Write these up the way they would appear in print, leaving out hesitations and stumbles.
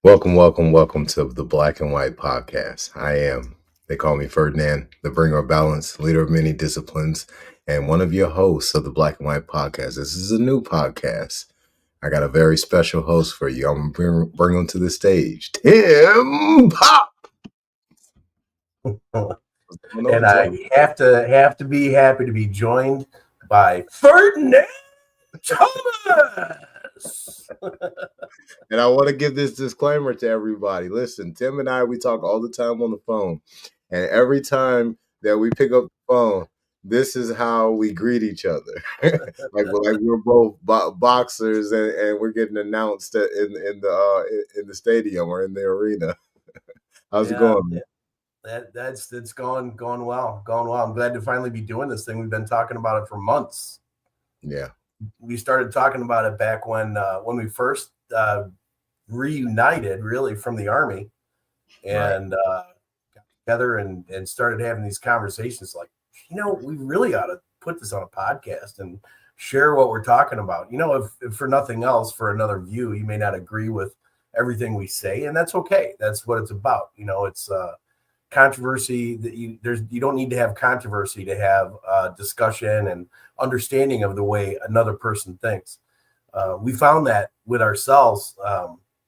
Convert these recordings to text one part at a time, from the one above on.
Welcome to the Black and White Podcast. They call me Ferdinand, the bringer of balance, leader of many disciplines, and one of your hosts of the Black and White Podcast. This is a new podcast. I got a very special host for you. I'm going to bring him to the stage. Tim Pop! And I have to be happy to be joined by Ferdinand Thomas. And I want to give this disclaimer to everybody. Listen, Tim and I, we talk all the time on the phone. And every time that we pick up the phone, this is how we greet each other. like we're both boxers and we're getting announced in the stadium or in the arena. How's it going, man? It's going well. I'm glad to finally be doing this thing. We've been talking about it for months. Yeah. We started talking about it back when we first reunited, really, from the Army, and got together and started having these conversations. Like, we really ought to put this on a podcast and share what we're talking about. If for nothing else, for another view, you may not agree with everything we say, and that's okay. That's what it's about. It's controversy. That you don't need to have controversy to have discussion and understanding of the way another person thinks. We found that with ourselves,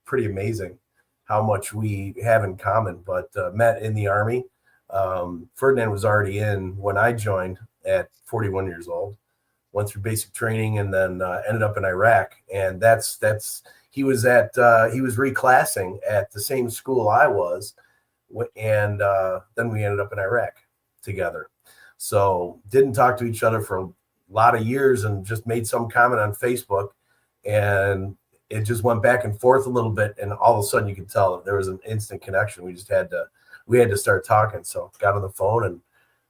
pretty amazing how much we have in common. But met in the Army. Ferdinand was already in when I joined at 41 years old. Went through basic training and then ended up in Iraq. And he was reclassing at the same school I was. And then we ended up in Iraq together. So didn't talk to each other for a lot of years and just made some comment on Facebook. And it just went back and forth a little bit. And all of a sudden you could tell that there was an instant connection. We had to start talking. So got on the phone and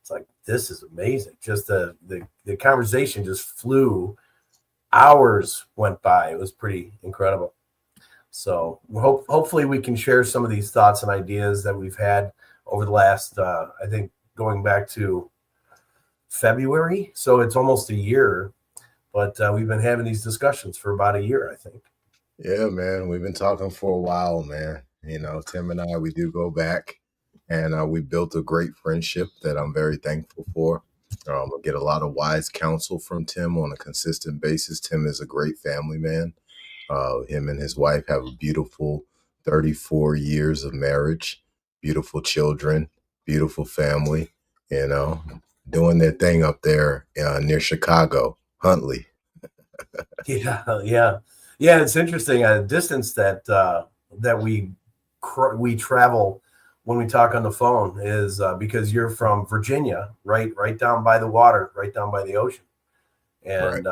it's like, this is amazing. Just the conversation just flew. Hours went by. It was pretty incredible. So hopefully we can share some of these thoughts and ideas that we've had over the last, I think, going back to February. So it's almost a year, but we've been having these discussions for about a year, I think. Yeah, man. We've been talking for a while, man. Tim and I, we do go back, and we built a great friendship that I'm very thankful for. I get a lot of wise counsel from Tim on a consistent basis. Tim is a great family man. Him and his wife have a beautiful 34 years of marriage, beautiful children, beautiful family, doing their thing up there near Chicago, Huntley. Yeah. It's interesting. A distance that we travel when we talk on the phone is because you're from Virginia, right down by the water, right down by the ocean, and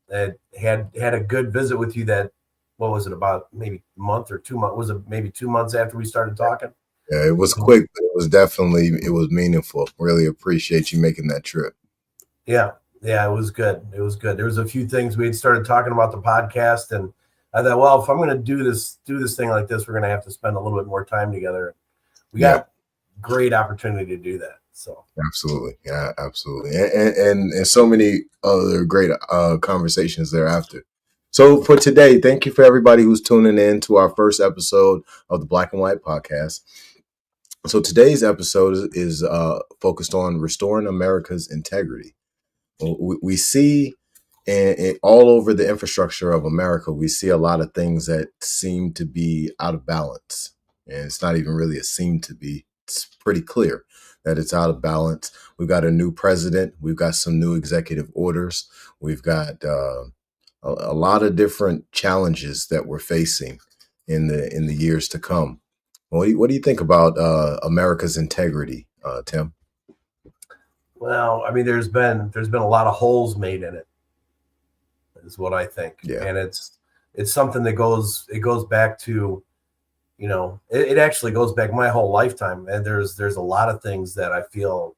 that had a good visit with you. That, what was it, about maybe a month or 2 months? Was it maybe 2 months after we started talking? Yeah, it was quick, but it was meaningful. Really appreciate you making that trip. Yeah. Yeah, it was good. It was good. There was a few things we had started talking about the podcast, and I thought, well, if I'm going to do this thing like this, we're going to have to spend a little bit more time together. We Yeah, got great opportunity to do that. So absolutely. Yeah, absolutely. And so many other great conversations thereafter. So for today, thank you for everybody who's tuning in to our first episode of the Black and White Podcast. So today's episode is focused on restoring America's integrity. We see all over the infrastructure of America, we see a lot of things that seem to be out of balance. And it's not even really a seem to be. It's pretty clear that it's out of balance. We've got a new president. We've got some new executive orders. We've got a lot of different challenges that we're facing in the years to come. What do you think about America's integrity, Tim? well, I mean, there's been a lot of holes made in it, is what I think, Yeah. and it's something that goes back to, it actually goes back my whole lifetime, and there's a lot of things that I feel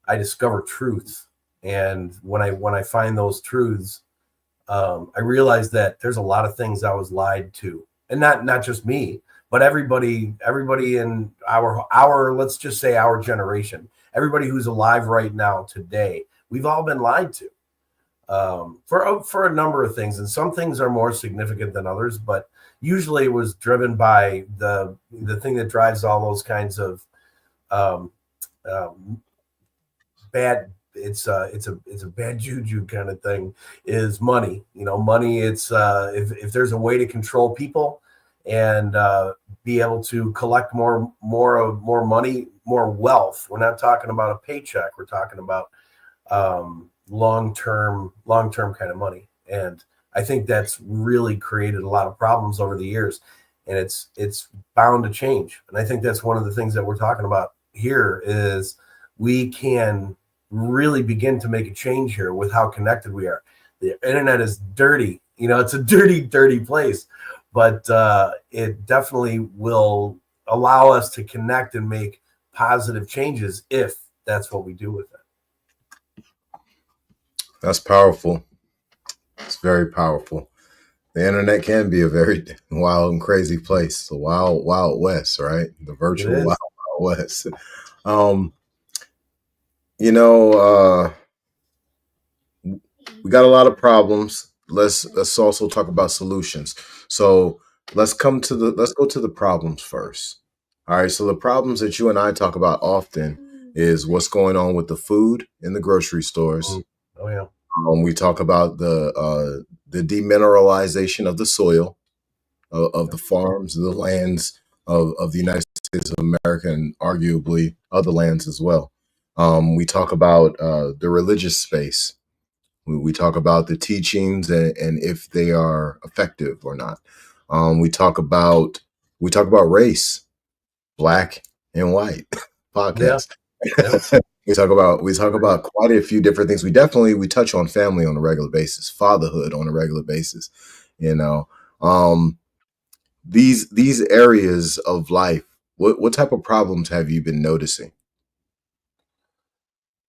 I discover truth, and when I find those truths, I realize that there's a lot of things I was lied to, and not just me, but everybody in our let's just say our generation, everybody who's alive right now today, we've all been lied to, for a number of things, and some things are more significant than others, but usually it was driven by the thing that drives all those kinds of um, bad. It's a bad juju kind of thing. Is money? Money. It's if there's a way to control people and be able to collect more money, more wealth. We're not talking about a paycheck. We're talking about long-term kind of money, and I think that's really created a lot of problems over the years, and it's bound to change. And I think that's one of the things that we're talking about here is we can really begin to make a change here with how connected we are. The internet is dirty, it's a dirty place, but it definitely will allow us to connect and make positive changes if that's what we do with it. That's powerful. It's very powerful. The internet can be a very wild and crazy place. The wild, wild west, right? The virtual wild, wild west. You know, we got a lot of problems. Let's also talk about solutions. So let's go to the problems first. All right. So the problems that you and I talk about often is what's going on with the food in the grocery stores. Oh yeah. We talk about the demineralization of the soil, of the farms, the lands of the United States of America, and arguably other lands as well. We talk about the religious space. We talk about the teachings and if they are effective or not. We talk about race, black and white podcast. Yeah. We talk about quite a few different things. We touch on family on a regular basis, fatherhood on a regular basis. You know, these areas of life. What type of problems have you been noticing?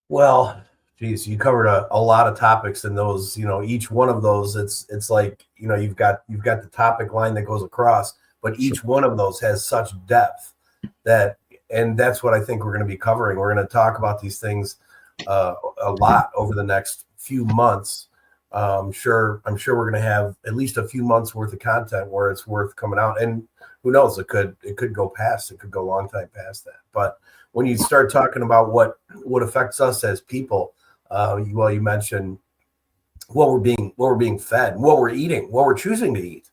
Well, geez, you covered a lot of topics in those. Each one of those, it's like you've got the topic line that goes across, but each one of those has such depth and that's what I think we're going to be covering. We're going to talk about these things a lot over the next few months. I'm sure we're going to have at least a few months worth of content where it's worth coming out, and who knows, it could go a long time past that. But when you start talking about what affects us as people, you mentioned what we're being fed, what we're eating, what we're choosing to eat.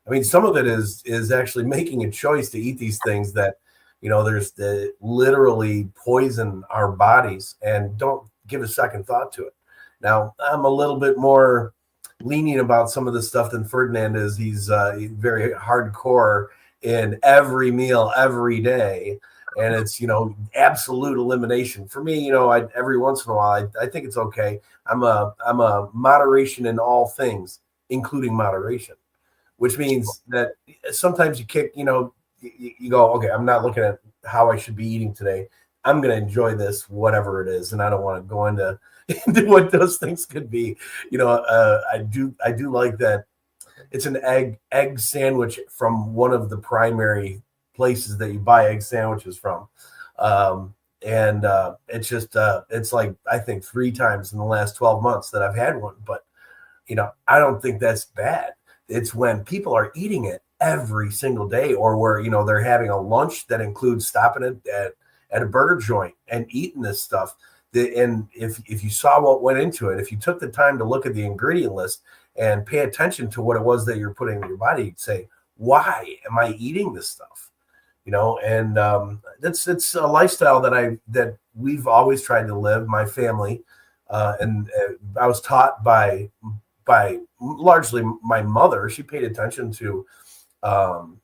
I mean, some of it is actually making a choice to eat these things that there's the literally poison our bodies and don't give a second thought to it. Now, I'm a little bit more lenient about some of the stuff than Ferdinand is. He's very hardcore in every meal every day, and it's absolute elimination. For me, every once in a while I think it's okay. I'm a moderation in all things, including moderation, which means that sometimes you kick, you go, okay, I'm not looking at how I should be eating today. I'm going to enjoy this, whatever it is. And I don't want to go into, into what those things could be. I do like that it's an egg sandwich from one of the primary places that you buy egg sandwiches from. And it's just it's like I think 3 times in the last 12 months that I've had one. But I don't think that's bad. It's when people are eating it every single day, or where they're having a lunch that includes stopping at a burger joint and eating this stuff. And if you saw what went into it, if you took the time to look at the ingredient list and pay attention to what it was that you're putting in your body, you'd say, why am I eating this stuff? And it's a lifestyle that we've always tried to live, my family, and I was taught by largely my mother. She paid attention to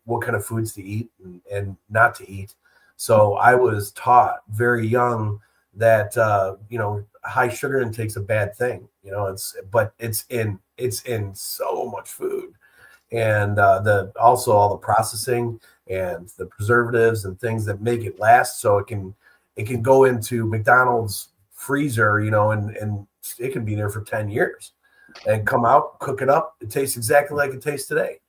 what kind of foods to eat and not to eat. So I was taught very young that high sugar intake's a bad thing. It's in so much food, and the also all the processing and the preservatives and things that make it last, so it can go into McDonald's freezer, and it can be there for 10 years and come out, cook it up. It tastes exactly like it tastes today.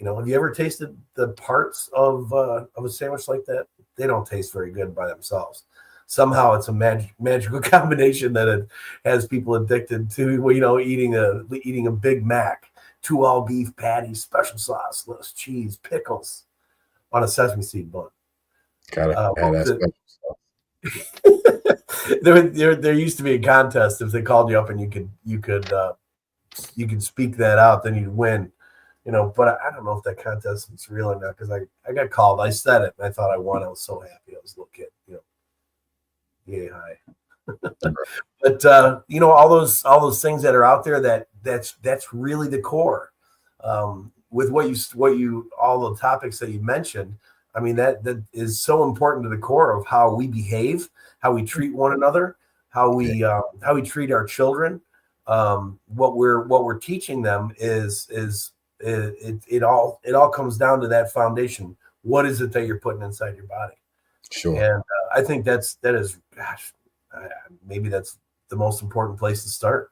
Have you ever tasted the parts of a sandwich like that? They don't taste very good by themselves. Somehow it's a magical combination that it has people addicted to, eating a Big Mac, 2 all beef patties, special sauce, lettuce, cheese, pickles on a sesame seed bun. Gotta have that special stuff. There used to be a contest. If they called you up and you could speak that out, then you'd win. But I don't know if that contest is real or not, because I got called. I said it, and I thought I won. I was so happy. I was a little kid. Yay, hi. But all those things that are out there, that's really the core. With what you all the topics that you mentioned, I mean that is so important to the core of how we behave, how we treat one another, how we treat our children. What we're teaching them is it all comes down to that foundation. What is it that you're putting inside your body? Sure. And I think that is, gosh, maybe that's the most important place to start.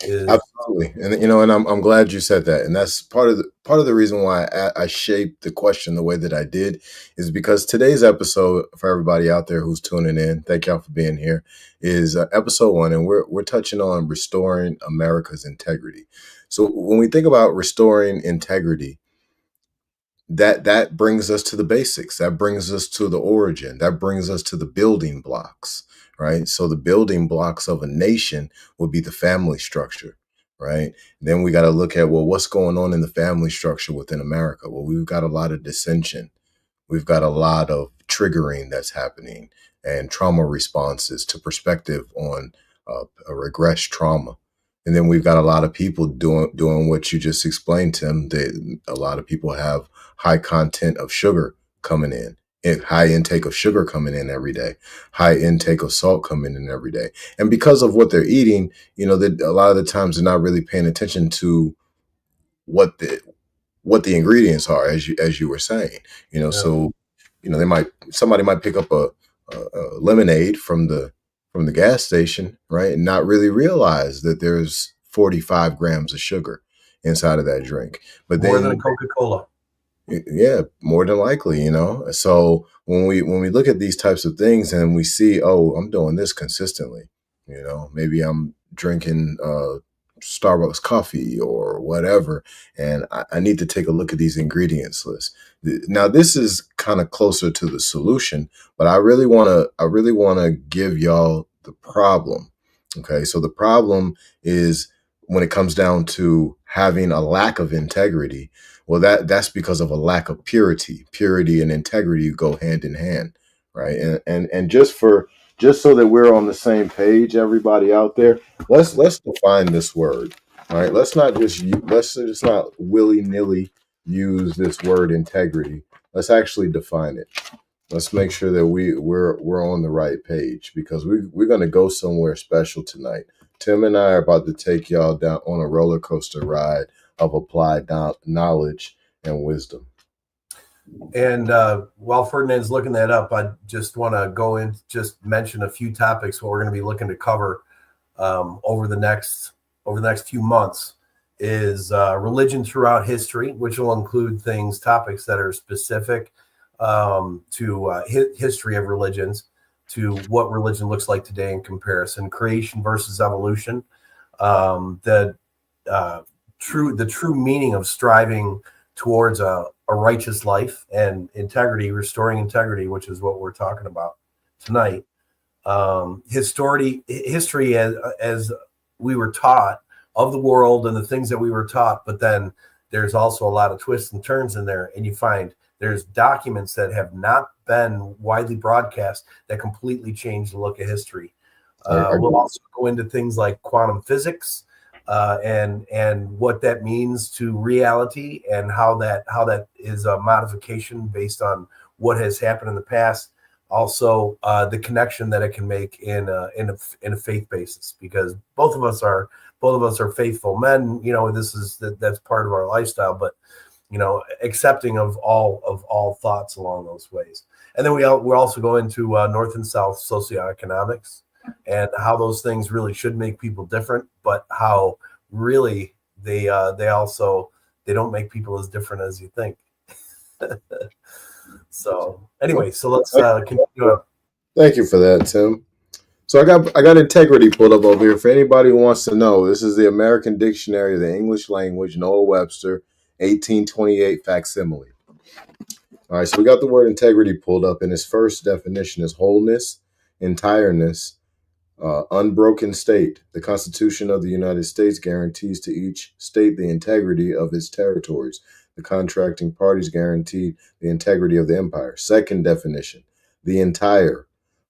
Absolutely, and I'm glad you said that, and that's part of the reason why I shaped the question the way that I did, is because today's episode, for everybody out there who's tuning in, thank y'all for being here, is episode 1, and we're touching on restoring America's integrity. So when we think about restoring integrity, that brings us to the basics. That brings us to the origin. That brings us to the building blocks, right? So the building blocks of a nation would be the family structure, right? Then we got to look at, well, what's going on in the family structure within America? Well, we've got a lot of dissension. We've got a lot of triggering that's happening and trauma responses to perspective on a regressed trauma. And then we've got a lot of people doing what you just explained, Tim. A lot of people have high content of sugar coming in, high intake of sugar coming in every day, high intake of salt coming in every day. And because of what they're eating, that a lot of the times they're not really paying attention to what the ingredients are, as you were saying. Yeah. So somebody might pick up a lemonade from the gas station, right, and not really realize that there's 45 grams of sugar inside of that drink. But more than a Coca-Cola. Yeah, more than likely, So when we look at these types of things and we see, oh, I'm doing this consistently, maybe I'm drinking Starbucks coffee or whatever, and I need to take a look at these ingredients list. Now, this is kind of closer to the solution, but I really want to give y'all the problem. Okay, so the problem is when it comes down to having a lack of integrity. Well, that's because of a lack of purity. Purity and integrity go hand in hand, right? And just so that we're on the same page, everybody out there, let's define this word. All right, let's just not willy-nilly use this word integrity. Let's actually define it. Let's make sure that we're on the right page, because we're going to go somewhere special tonight. Tim and I are about to take y'all down on a roller coaster ride of applied knowledge and wisdom. And while Ferdinand's looking that up, I just want to go in, just mention a few topics what we're going to be looking to cover over the next few months is religion throughout history, which will include topics that are specific to history of religions, to what religion looks like today in comparison, creation versus evolution, the uh, the true meaning of striving towards a righteous life and integrity, restoring integrity, which is what we're talking about tonight. History as we were taught of the world and the things that we were taught, but then there's also a lot of twists and turns in there, and you find there's documents that have not been widely broadcast that completely change the look of history. We'll also go into things like quantum physics and what that means to reality, and how that is a modification based on what has happened in the past. Also, the connection that it can make in a faith basis, because both of us are faithful men. You know, that's part of our lifestyle, but accepting of all thoughts along those ways. And then we also go into North and South socioeconomics, and how those things really should make people different, but how really they also they don't make people as different as you think. So anyway, so let's continue. Thank you for that, Tim. So I got integrity pulled up over here. For anybody who wants to know, this is the American Dictionary of the English Language, Noah Webster, 1828 facsimile. All right, so we got the word integrity pulled up, and its first definition is wholeness, entireness, unbroken state. The Constitution of the United States guarantees to each state the integrity of its territories. The contracting parties guarantee the integrity of the empire. Second definition, the entire,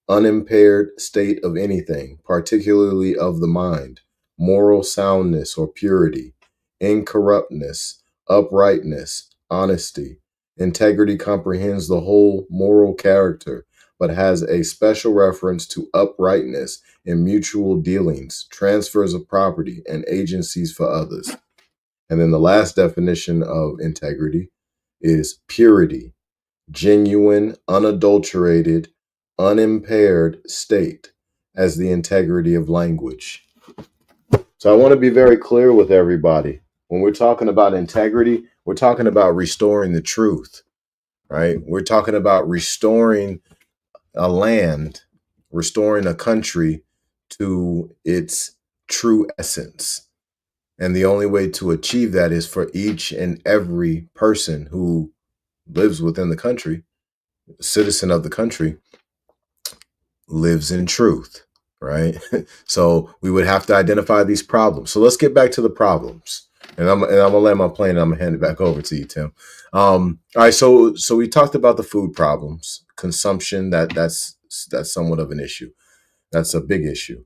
unimpaired state of anything, particularly of the mind, moral soundness or purity, incorruptness, uprightness, honesty. Integrity comprehends the whole moral character, but has a special reference to uprightness in mutual dealings, transfers of property, and agencies for others. And then the last definition of integrity is purity, genuine, unadulterated, unimpaired state, as the integrity of language. So I want to be very clear with everybody. When we're talking about integrity, we're talking about restoring the truth, right? We're talking about restoring a land, restoring a country to its true essence. And the only way to achieve that is for each and every person who lives within the country, citizen of the country, lives in truth, right? So we would have to identify these problems. So let's get back to the problems. And I'm gonna land my plane and I'm gonna hand it back over to you, Tim. All right, so we talked about the food problems, consumption. That's somewhat of an issue. That's a big issue.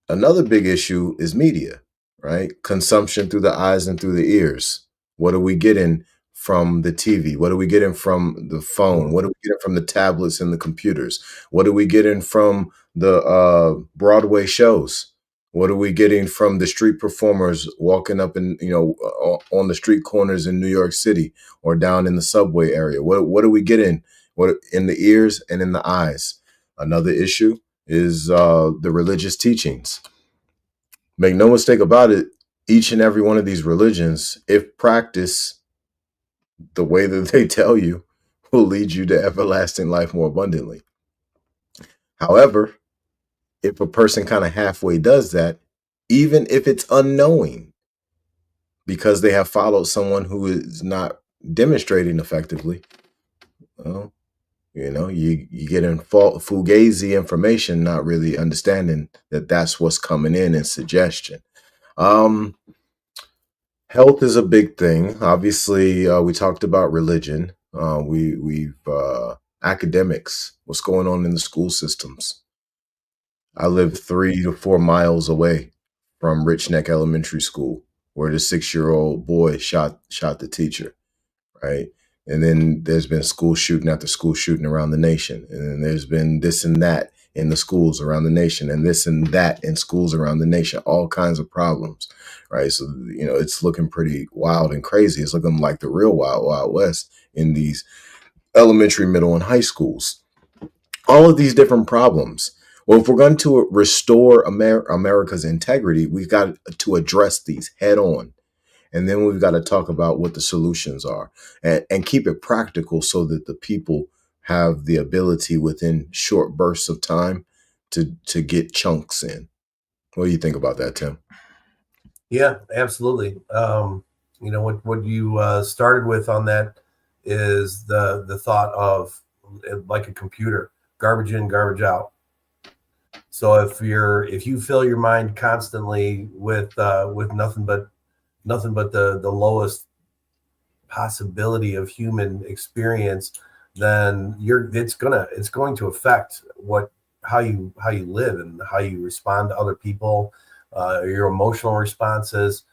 Another big issue is media, right? Consumption through the eyes and through the ears. What are we getting from the TV? What are we getting from the phone? What are we getting from the tablets and the computers? What are we getting from the Broadway shows? What are we getting from the street performers walking up in, on the street corners in New York City or down in the subway area? What are we getting? What in the ears and in the eyes? Another issue is the religious teachings. Make no mistake about it, each and every one of these religions, if practiced the way that they tell you, will lead you to everlasting life more abundantly. However, if a person kind of halfway does that, even if it's unknowing, because they have followed someone who is not demonstrating effectively, well, you get in fugazi information, not really understanding that that's what's coming in suggestion. Health is a big thing. Obviously, we talked about religion. We've academics. What's going on in the school systems? I live 3 to 4 miles away from Rich Neck Elementary School, where the 6-year-old boy shot the teacher, right? And then there's been school shooting after school shooting around the nation, and then there's been this and that in the schools around the nation, and this and that in schools around the nation, all kinds of problems, right? So, it's looking pretty wild and crazy. It's looking like the real wild, wild west in these elementary, middle, and high schools. All of these different problems. Well, if we're going to restore America's integrity, we've got to address these head on. And then we've got to talk about what the solutions are, and keep it practical so that the people have the ability within short bursts of time to get chunks in. What do you think about that, Tim? Yeah, absolutely. What you started with on that is the thought of like a computer, garbage in, garbage out. So if you fill your mind constantly with nothing but the lowest possibility of human experience, then it's going to affect how you live and how you respond to other people, your emotional responses,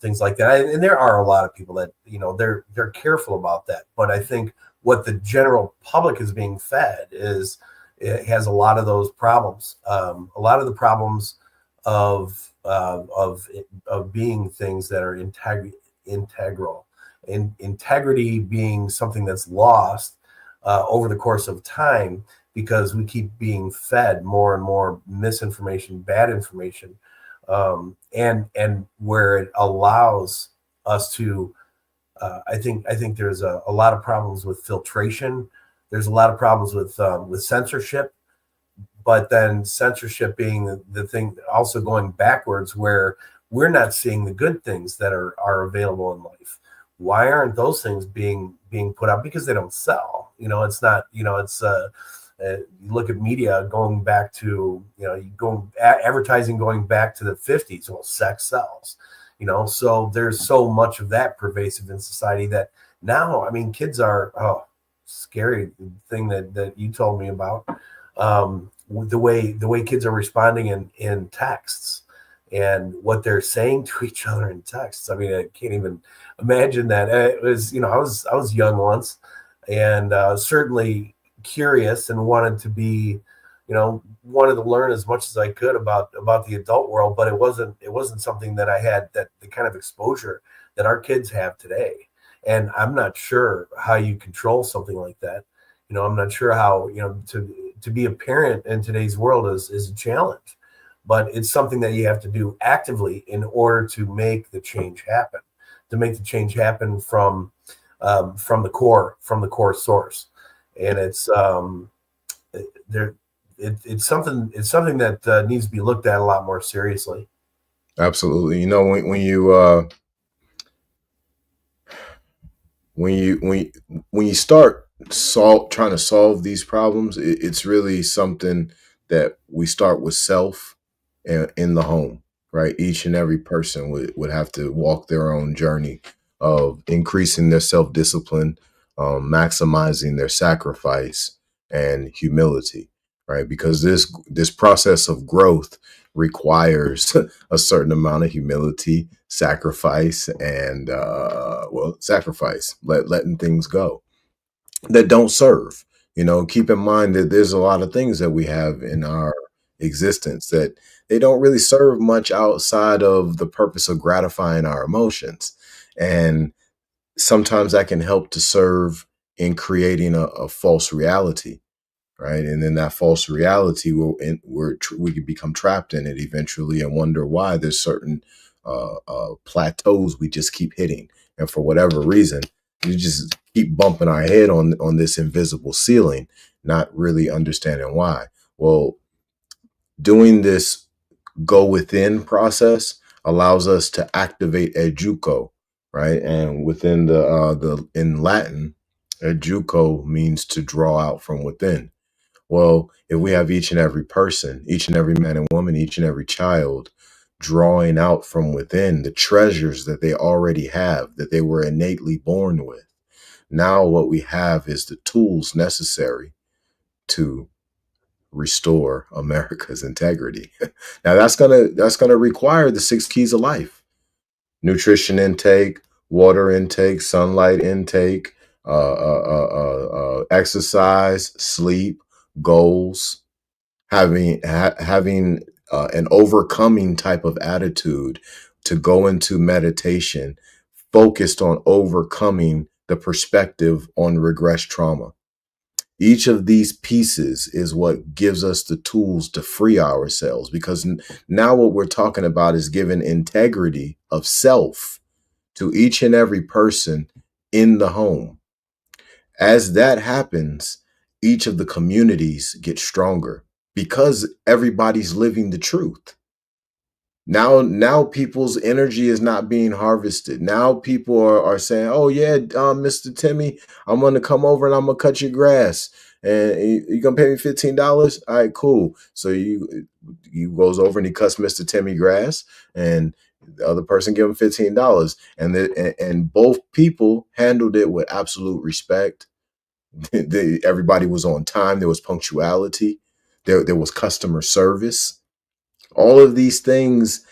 things like that. And there are a lot of people that they're careful about that. But I think what the general public is being fed is it has a lot of those problems. A lot of the problems of being things that are integral, and integrity being something that's lost over the course of time because we keep being fed more and more misinformation, bad information, and where it allows us to. I think there's a lot of problems with filtration. There's a lot of problems with censorship, but then censorship being the thing also going backwards, where we're not seeing the good things that are available in life. Why aren't those things being put out? Because they don't sell. It's not. It's you look at media going back to advertising going back to the 50s. Well, sex sells. So there's so much of that pervasive in society that now, I mean, kids are scary thing that you told me about. The way kids are responding in texts and what they're saying to each other in texts. I mean, I can't even imagine that. It was, I was young once, and certainly curious and wanted to be, wanted to learn as much as I could about the adult world, but it wasn't something that I had the kind of exposure that our kids have today. And I'm not sure how you control something like that. I'm not sure how, to be a parent in today's world is a challenge, but it's something that you have to do actively in order to make the change happen, from the core source. And it's there. It's something that needs to be looked at a lot more seriously. Absolutely. When you start trying to solve these problems, it's really something that we start with self in the home, right? Each and every person would have to walk their own journey of increasing their self-discipline, maximizing their sacrifice and humility, right? Because this process of growth requires a certain amount of humility, sacrifice, and sacrifice, letting things go that don't serve. Keep in mind that there's a lot of things that we have in our existence that they don't really serve much outside of the purpose of gratifying our emotions. And sometimes that can help to serve in creating a false reality, right? And then that false reality we can become trapped in it eventually and wonder why there's certain plateaus we just keep hitting, and for whatever reason, we just keep bumping our head on this invisible ceiling, not really understanding why. Well, doing this go within process allows us to activate educo, right? And within the in Latin, educo means to draw out from within. Well, if we have each and every person, each and every man and woman, each and every child drawing out from within the treasures that they already have, that they were innately born with, now what we have is the tools necessary to restore America's integrity. Now that's gonna require the 6 keys of life: nutrition intake, water intake, sunlight intake, exercise, sleep, goals, having an overcoming type of attitude to go into meditation focused on overcoming the perspective on regress trauma. Each of these pieces is what gives us the tools to free ourselves, because now what we're talking about is giving integrity of self to each and every person in the home. As that happens, each of the communities get stronger because everybody's living the truth. Now people's energy is not being harvested. Now people are saying, "Oh yeah, Mr. Timmy, I'm gonna come over and I'm gonna cut your grass, and you gonna pay me $15? All right, cool." So you goes over and he cuts Mr. Timmy grass, and the other person give him $15, and both people handled it with absolute respect. Everybody was on time. There was punctuality. There was customer service. All of these things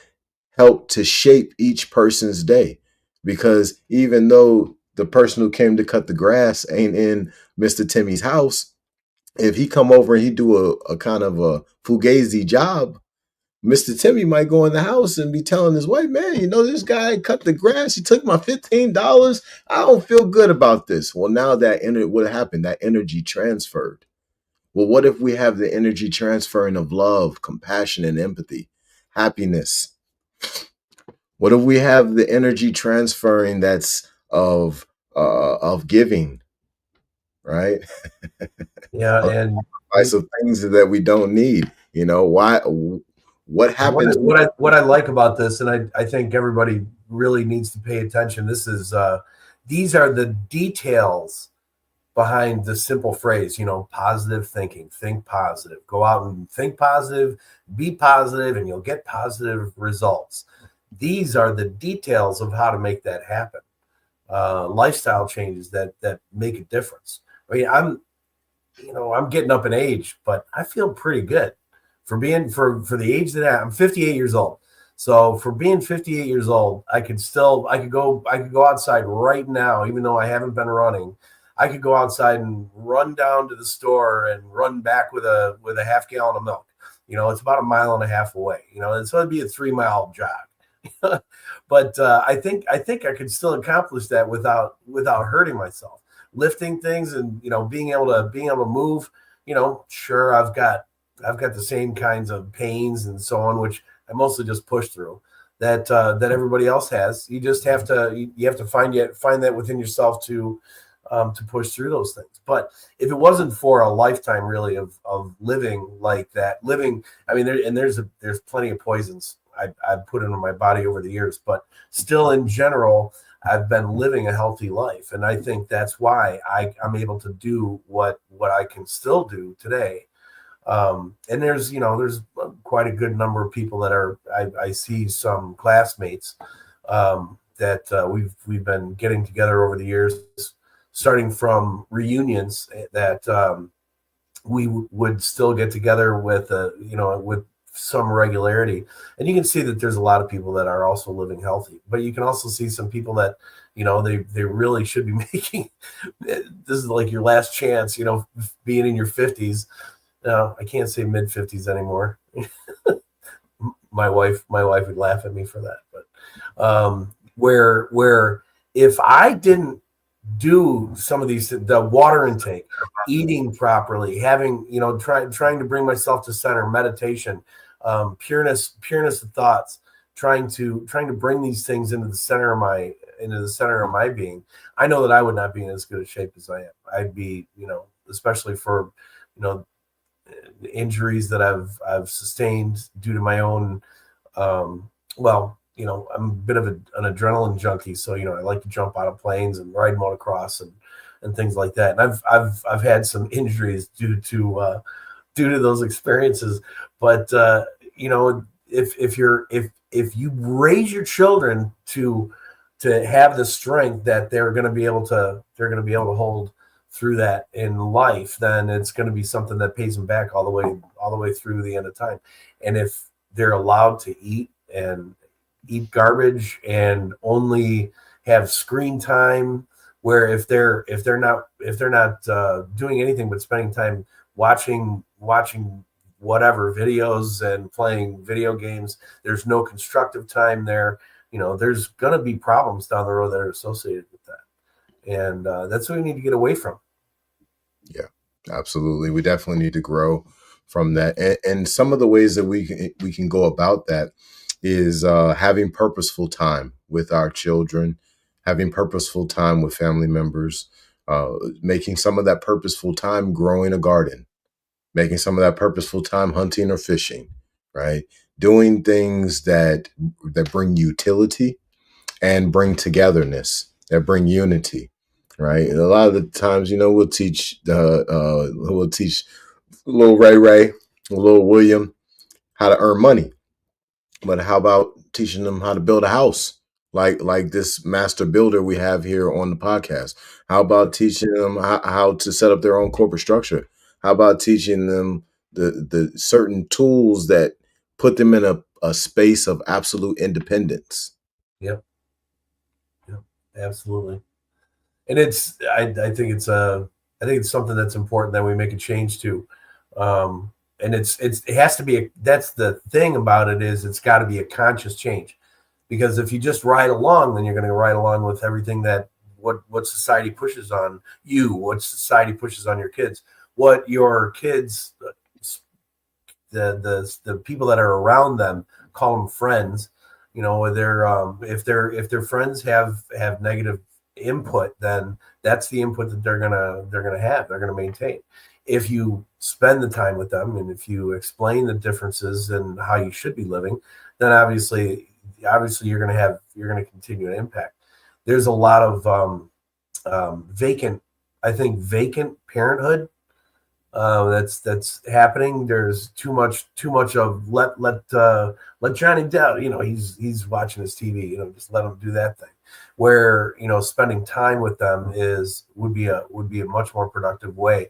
help to shape each person's day, because even though the person who came to cut the grass ain't in Mr. Timmy's house, if he come over and he do a kind of a fugazi job, Mr. Timmy might go in the house and be telling his wife, "Man, you know, this guy cut the grass. He took my $15. I don't feel good about this." Well, now what happened? That energy transferred. Well, what if we have the energy transferring of love, compassion, and empathy, happiness? What if we have the energy transferring that's of giving, right? Yeah, Of and sacrifice of things that we don't need. You know, why what happens? what I like about this, and I think everybody really needs to pay attention. This is these are the details behind the simple phrase, positive thinking. Think positive. Go out and think positive, be positive, and you'll get positive results. These are the details of how to make that happen. Lifestyle changes that make a difference. I mean, I'm getting up in age, but I feel pretty good for being for the age that I'm 58 years old. So for being 58 years old, I could go outside right now, even though I haven't been running. I could go outside and run down to the store and run back with a half gallon of milk. It's about a mile and a half away. And so it'd be a 3 mile jog. But I think I could still accomplish that without hurting myself, lifting things and being able to move. Sure, I've got the same kinds of pains and so on, which I mostly just push through. That everybody else has. You just have to find that within yourself to push through those things. But if it wasn't for a lifetime really of living like that, I mean, there's plenty of poisons I've put into my body over the years, but still in general, I've been living a healthy life. And I think that's why I'm able to do what I can still do today. And there's quite a good number of people that I see some classmates that we've been getting together over the years, starting from reunions that we would still get together with with some regularity. And you can see that there's a lot of people that are also living healthy, but you can also see some people that they really should be making this is like your last chance, being in your 50s. No, I can't say mid 50s anymore. my wife would laugh at me for that, but where if I didn't do some of these, the water intake, eating properly, having trying to bring myself to center, meditation, pureness of thoughts, trying to bring these things into the center of my being, I know that I would not be in as good a shape as I am. I'd be, especially for injuries that I've sustained due to my own I'm a bit of an adrenaline junkie, so I like to jump out of planes and ride motocross and things like that. And I've had some injuries due to those experiences. But if you raise your children to have the strength that they're going to be able to hold through that in life, then it's going to be something that pays them back all the way through the end of time. And if they're allowed to eat garbage and only have screen time, where if they're not doing anything but spending time watching whatever videos and playing video games. There's no constructive time there. There's going to be problems down the road that are associated with that. And that's what we need to get away from. Yeah, absolutely. We definitely need to grow from that. And some of the ways that we can go about that is having purposeful time with our children, having purposeful time with family members, making some of that purposeful time growing a garden, making some of that purposeful time hunting or fishing, right? Doing things that bring utility and bring togetherness, that bring unity, right? And a lot of the times, we'll teach little Ray, little William how to earn money, but how about teaching them how to build a house? Like this master builder we have here on the podcast. How about teaching them how to set up their own corporate structure? How about teaching them the certain tools that put them in a space of absolute independence? Yep. Absolutely. And I think it's something that's important that we make a change to. And it has to be, that's the thing about it, is it's got to be a conscious change, because if you just ride along, then you're going to ride along with everything that what society pushes on you, what society pushes on your kids, what your kids, the people that are around them, call them friends. If their friends have negative input, then that's the input that they're gonna maintain. If you spend the time with them, and if you explain the differences and how you should be living, then obviously you're gonna continue to impact. There's a lot of vacant parenthood that's happening. There's too much of let Johnny Depp, he's watching his TV, just let him do that thing. Where spending time with them would be a much more productive way,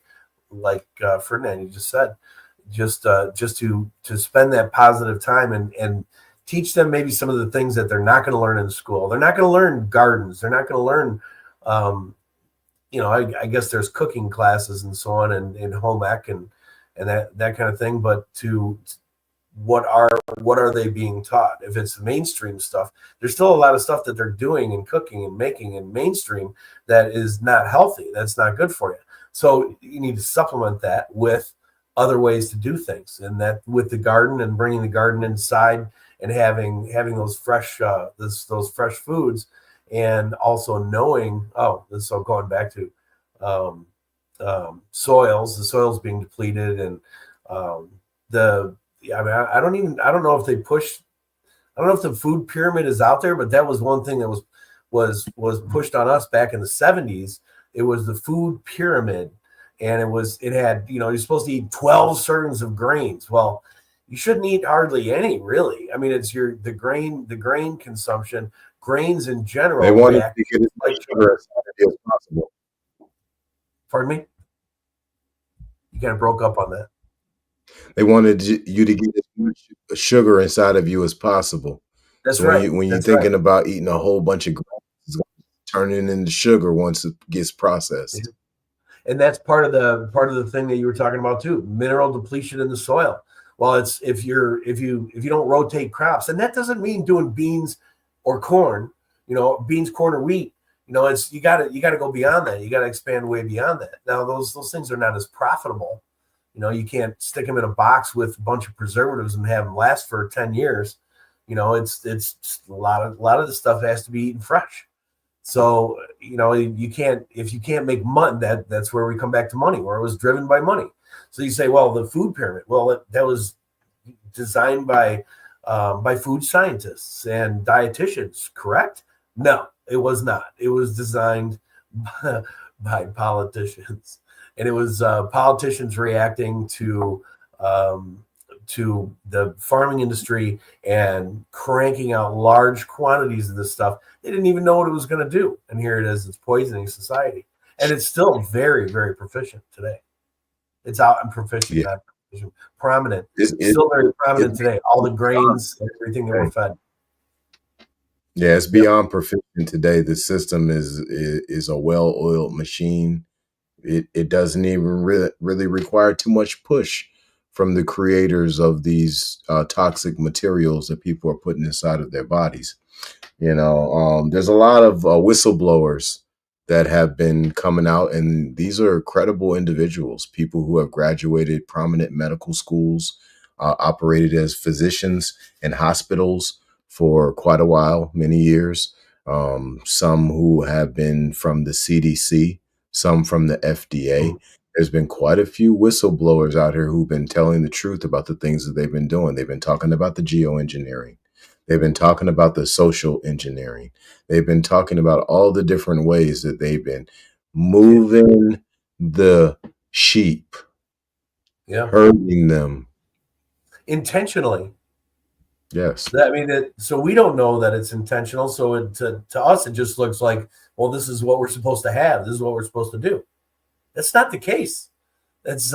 like Ferdinand, you just said, just to spend that positive time and teach them maybe some of the things that they're not going to learn in school. They're not going to learn gardens. They're not going to learn. I guess there's cooking classes and so on, and home ec and that kind of thing. But what are they being taught? If it's mainstream stuff, there's still a lot of stuff that they're doing and cooking and making in mainstream that is not healthy. That's not good for you. So you need to supplement that with other ways to do things, and that with the garden and bringing the garden inside and having those fresh those fresh foods. And also knowing, so going back to the soils being depleted, and I don't know if they push. I don't know if the food pyramid is out there, but that was one thing that was pushed on us back in the 70s. It was the food pyramid, and it had you're supposed to eat 12 servings of grains. Well, you shouldn't eat hardly any, really. I mean, it's the grain consumption. Grains in general. They wanted to get as much sugar as possible. Pardon me? You kind of broke up on that. They wanted you to get as much sugar inside of you as possible. That's so right. When you're thinking about eating a whole bunch of grains, it's turning into sugar once it gets processed. And that's part of the thing that you were talking about too. Mineral depletion in the soil. Well, it's if you don't rotate crops, and that doesn't mean doing beans or corn, beans, corn, or wheat. It's you gotta go beyond that. You gotta expand way beyond that. Now those things are not as profitable. You can't stick them in a box with a bunch of preservatives and have them last for 10 years. It's a lot of the stuff has to be eaten fresh. So you can't, if you can't make money, that's where we come back to money, where it was driven by money. So you say, well, the food pyramid, well, that was designed by food scientists and dietitians, correct? No, it was not. It was designed by politicians, and it was politicians reacting to the farming industry and cranking out large quantities of this stuff. They didn't even know what it was going to do, and here it is. It's poisoning society, and it's still very, very proficient today. It's out and proficient. Yeah. Prominent. It's still very prominent today. All the grains, everything that we're fed. Yeah, it's beyond proficient today. The system is a well-oiled machine. It doesn't even really require too much push from the creators of these toxic materials that people are putting inside of their bodies. There's a lot of whistleblowers that have been coming out, and these are credible individuals, people who have graduated prominent medical schools, operated as physicians in hospitals for quite a while, many years. Some who have been from the CDC, some from the FDA. There's been quite a few whistleblowers out here who've been telling the truth about the things that they've been doing. They've been talking about the geoengineering. They've been talking about the social engineering. They've been talking about all the different ways that they've been moving the sheep, herding them intentionally. Yes. I mean, so we don't know that it's intentional. So to us, it just looks like, well, this is what we're supposed to have. This is what we're supposed to do. That's not the case. It's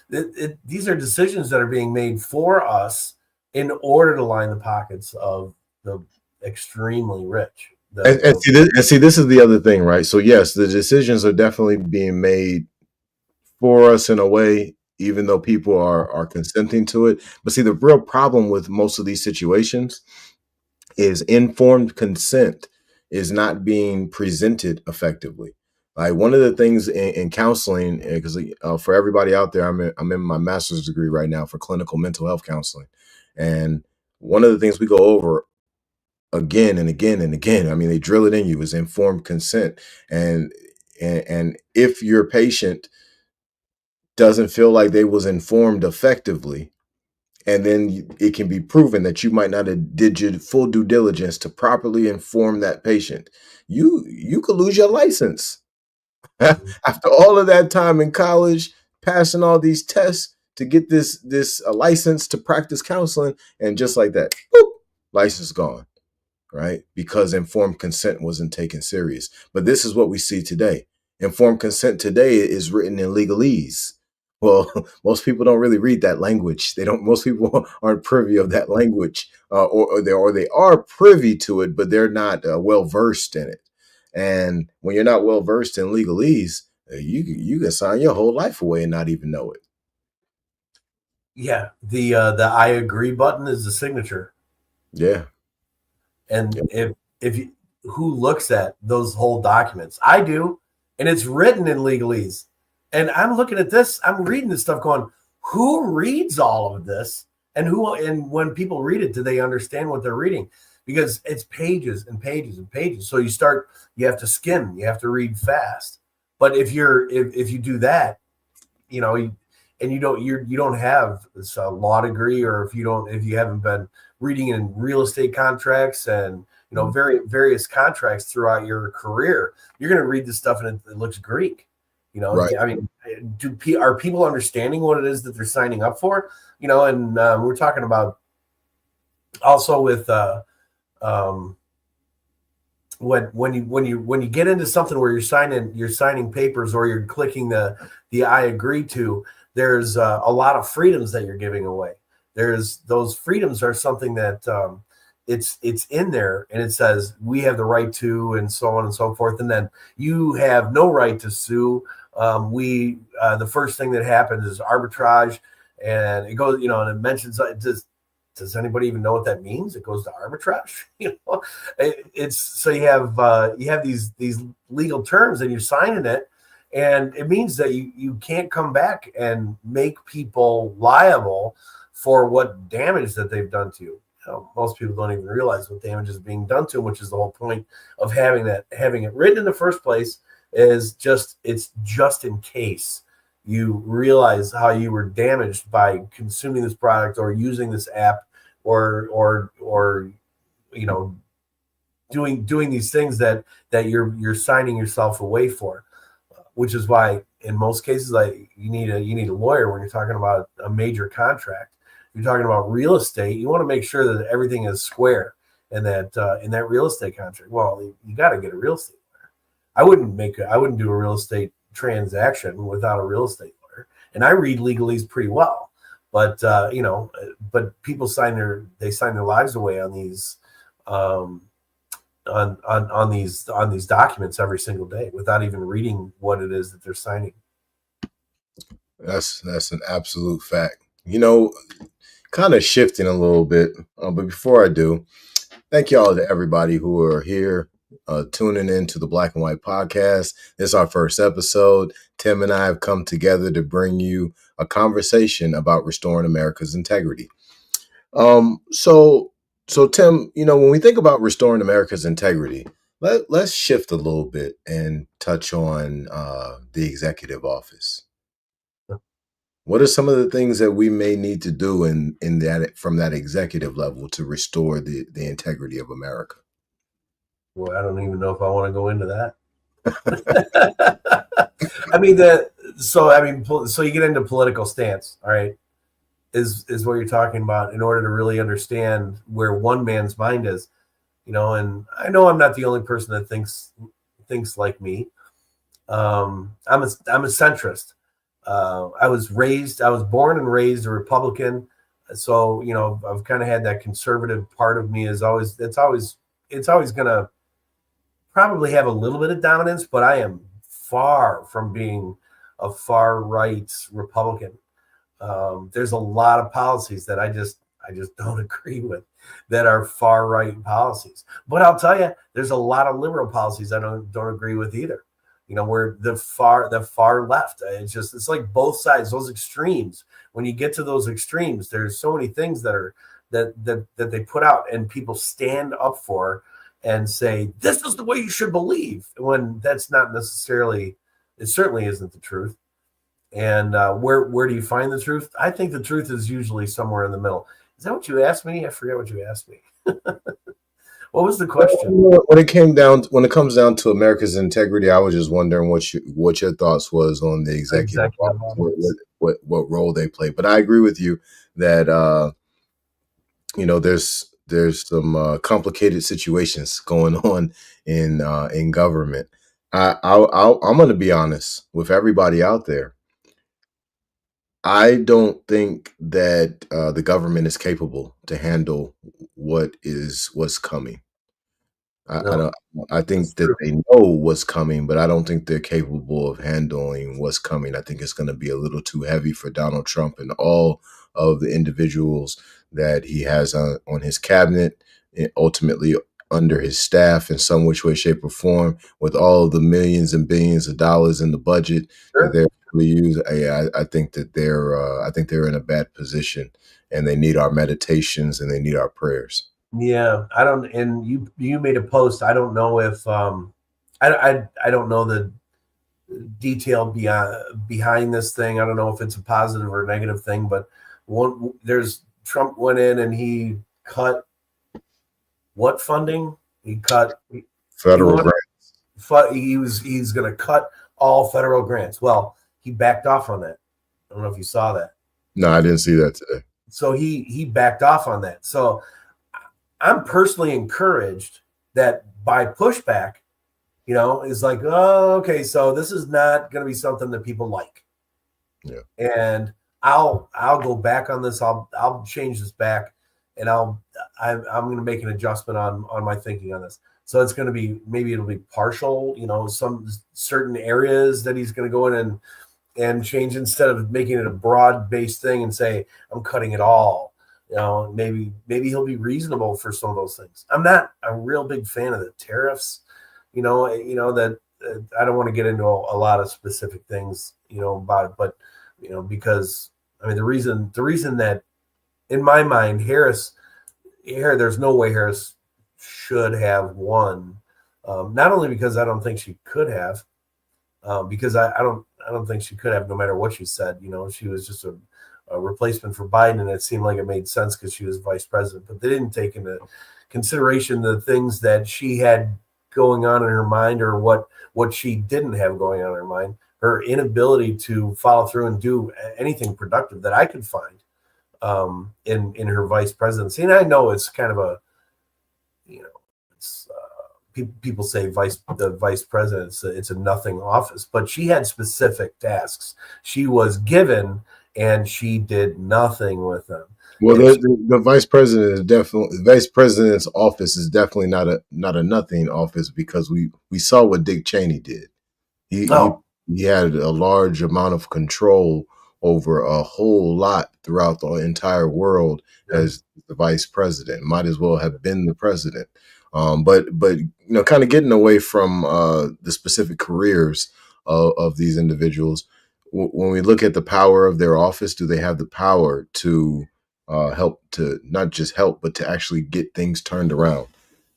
these are decisions that are being made for us in order to line the pockets of the extremely rich. See, this is the other thing, right? So yes, the decisions are definitely being made for us in a way, even though people are consenting to it. But see, the real problem with most of these situations is informed consent is not being presented effectively. Like one of the things in counseling, because for everybody out there, I'm in my master's degree right now for clinical mental health counseling, and one of the things we go over again and again and again, I mean, they drill it in you, is informed consent, and if your patient doesn't feel like they was informed effectively, and then it can be proven that you might not have did your full due diligence to properly inform that patient, you could lose your license. After all of that time in college, passing all these tests to get this license to practice counseling, and just like that, boop, license gone, right? Because informed consent wasn't taken serious. But this is what we see today. Informed consent today is written in legalese. Well, most people don't really read that language. They don't. Most people aren't privy of that language, or they are privy to it, but they're not well versed in it. And when you're not well versed in legalese, you can sign your whole life away and not even know it. Yeah, the I agree button is the signature. Yeah. And if you, who looks at those whole documents? I do, and it's written in legalese. And I'm looking at this, I'm reading this stuff going, who reads all of this? And when people read it, do they understand what they're reading? Because it's pages and pages and pages. So you have to skim, you have to read fast. But if you do that, and you don't have a law degree, or if you haven't been reading in real estate contracts and various contracts throughout your career, you're going to read this stuff and it looks Greek. Right. I mean, are people understanding what it is that they're signing up for? And we're talking about also with when you get into something where you're signing papers, or you're clicking the I agree to, there's a lot of freedoms that you're giving away. Those freedoms are something that it's in there, and it says we have the right to, and so on and so forth. And then you have no right to sue. The first thing that happens is arbitrage, and it goes, and it mentions, does anybody even know what that means? It goes to arbitrage. It's so you have these legal terms, and you're signing it, and it means that you can't come back and make people liable for what damage that they've done to you. Most people don't even realize what damage is being done to them, which is the whole point of having it written in the first place. It's just in case you realize how you were damaged by consuming this product or using this app or doing these things that you're signing yourself away for, which is why in most cases you need a lawyer when you're talking about a major contract. You're talking about real estate, you want to make sure that everything is square in that real estate contract. Well, you got to get a real estate lawyer. I wouldn't do a real estate transaction without a real estate lawyer. And I read legalese pretty well, but but people sign their lives away on these on these documents every single day without even reading what it is that they're signing. That's an absolute fact. You know, kind of shifting a little bit, but before I do, thank y'all to everybody who are here tuning in to the Black and White Podcast. This is our first episode. Tim and I have come together to bring you a conversation about restoring America's integrity. So Tim, when we think about restoring America's integrity, let's shift a little bit and touch on the executive office. What are some of the things that we may need to do in that from that executive level to restore the integrity of America? Well, I don't even know if I want to go into that. So you get into political stance, all right, is what you're talking about in order to really understand where one man's mind is, and I know I'm not the only person that thinks like me. I'm a centrist. I was born and raised a Republican. So, I've kind of had that conservative part of me it's always going to probably have a little bit of dominance, but I am far from being a far right Republican. There's a lot of policies that I just don't agree with that are far right policies. But I'll tell you, there's a lot of liberal policies I don't agree with either. Where the far left, it's like both sides, those extremes. When you get to those extremes, there's so many things that they put out and people stand up for and say, this is the way you should believe, when that's not necessarily, it certainly isn't the truth. And where do you find the truth? I think the truth is usually somewhere in the middle. Is that what you asked me? I forget what you asked me. What was the question? When it comes down to America's integrity, I was just wondering what your thoughts was on the executive office, what role they play. But I agree with you that there's some complicated situations going on in government. I'm going to be honest with everybody out there. I don't think that the government is capable to handle what's coming. I think that they know what's coming, but I don't think they're capable of handling what's coming. I think it's going to be a little too heavy for Donald Trump and all of the individuals that he has on his cabinet, and ultimately under his staff in some which way, shape, or form, with all of the millions and billions of dollars in the budget that they're use. I think that they're in a bad position, and they need our meditations and they need our prayers. Yeah, I don't. And you made a post. I don't know if I don't know the detail behind this thing. I don't know if it's a positive or negative thing, but Trump went in and he cut what funding? He cut federal grants. He's going to cut all federal grants. Well, he backed off on that. I don't know if you saw that. No, I didn't see that today. So he backed off on that. So I'm personally encouraged that by pushback, is like, oh, okay, so this is not going to be something that people like. Yeah. And I'll go back on this. I'll change this back, and I'm going to make an adjustment on my thinking on this. So it's going to be, maybe it'll be partial, some certain areas that he's going to go in and change, instead of making it a broad-based thing and say, I'm cutting it all. Maybe he'll be reasonable for some of those things. I'm not a real big fan of the tariffs, that I don't want to get into a lot of specific things, about it, but, because the reason that in my mind, there's no way Harris should have won. Not only because I don't think she could have, because I don't think she could have, no matter what she said. She was just a replacement for Biden, and it seemed like it made sense because she was vice president. But they didn't take into consideration the things that she had going on in her mind, or what she didn't have going on in her mind. Her inability to follow through and do anything productive that I could find in her vice presidency. And I know it's kind of a, it's people say the vice president, it's a nothing office, but she had specific tasks she was given, and she did nothing with them. Well, the vice president's office is definitely not a nothing office, because we saw what Dick Cheney did. He had a large amount of control over a whole lot throughout the entire world Yeah. as the vice president. Might as well have been the president. But kind of getting away from the specific careers of these individuals, when we look at the power of their office, do they have the power to help, to not just help, but to actually get things turned around?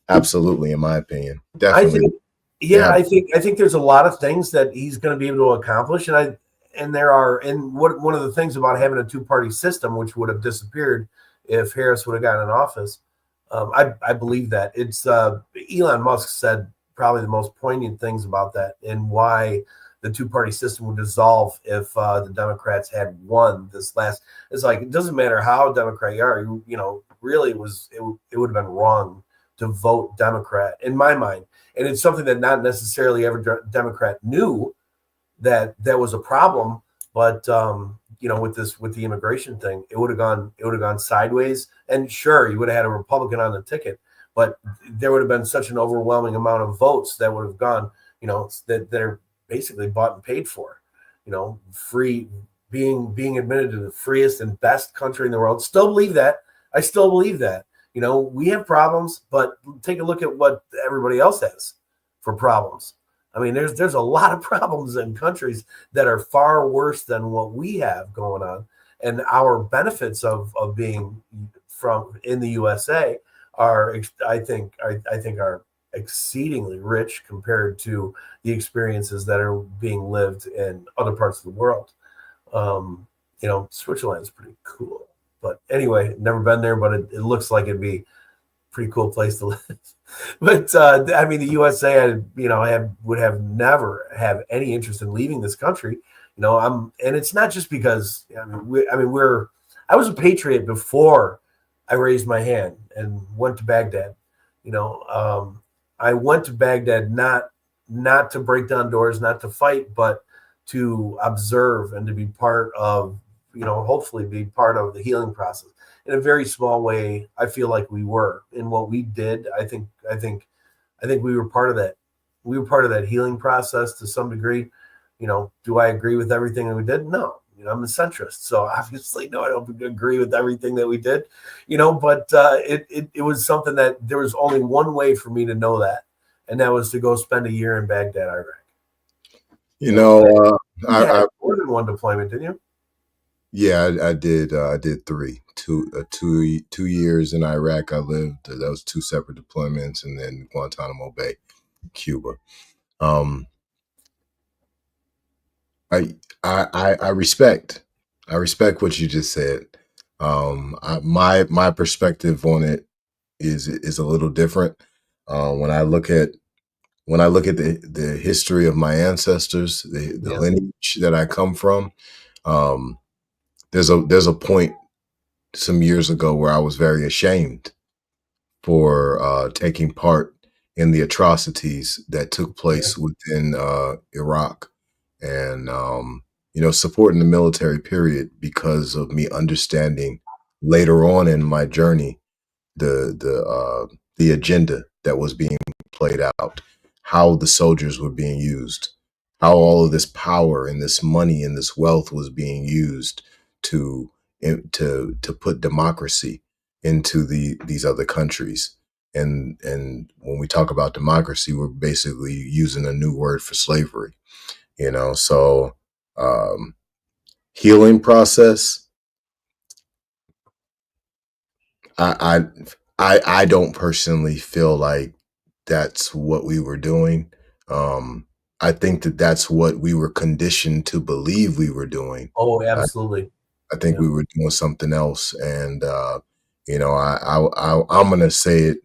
Absolutely, in my opinion, I definitely. think, They yeah, have. I think there's a lot of things that he's going to be able to accomplish, and what one of the things about having a two-party system, which would have disappeared if Harris would have gotten in office, I believe that it's Elon Musk said probably the most poignant things about that and why the two-party system would dissolve if the Democrats had won this last. It's like it doesn't matter how Democrat you are, really it would have been wrong to vote Democrat in my mind, and it's something that not necessarily every Democrat knew that was a problem. But with the immigration thing, it would have gone sideways. And sure, you would have had a Republican on the ticket, but there would have been such an overwhelming amount of votes that would have gone, that are basically bought and paid for. Free being admitted to the freest and best country in the world. Still believe that. I still believe that. We have problems, but take a look at what everybody else has for problems. I mean, there's a lot of problems in countries that are far worse than what we have going on, and our benefits of being from in the USA are, I think are exceedingly rich compared to the experiences that are being lived in other parts of the world. Switzerland is pretty cool, but anyway, never been there, but it looks like it'd be a pretty cool place to live. But I mean, the USA, would have never have any interest in leaving this country. And it's not just because I was a patriot before I raised my hand and went to Baghdad. I went to Baghdad not to break down doors, not to fight, but to observe and to be part of, hopefully be part of the healing process in a very small way. I feel like we were in what we did. I think we were part of that. We were part of that healing process to some degree. Do I agree with everything that we did? No. I'm a centrist, so obviously, no, I don't agree with everything that we did. But it was something that there was only one way for me to know that, and that was to go spend a year in Baghdad, Iraq. You know, You had I more than one deployment, didn't you? Yeah, I did. I did two years in Iraq. I lived. That was two separate deployments, and then Guantanamo Bay, Cuba. Um, I respect. I respect what you just said. My perspective on it is a little different. When I look at the history of my ancestors, the Yeah. lineage that I come from, um, there's a point some years ago where I was very ashamed for taking part in the atrocities that took Yeah. place within Iraq, and supporting the military period because of me understanding later on in my journey the agenda that was being played out, how the soldiers were being used, how all of this power and this money and this wealth was being used to to put democracy into these other countries. And when we talk about democracy, we're basically using a new word for slavery. So um, healing process. I, I don't personally feel like that's what we were doing. Um, I think that that's what we were conditioned to believe we were doing. Oh, I, absolutely. I think Yeah. we were doing something else, and I'm gonna say it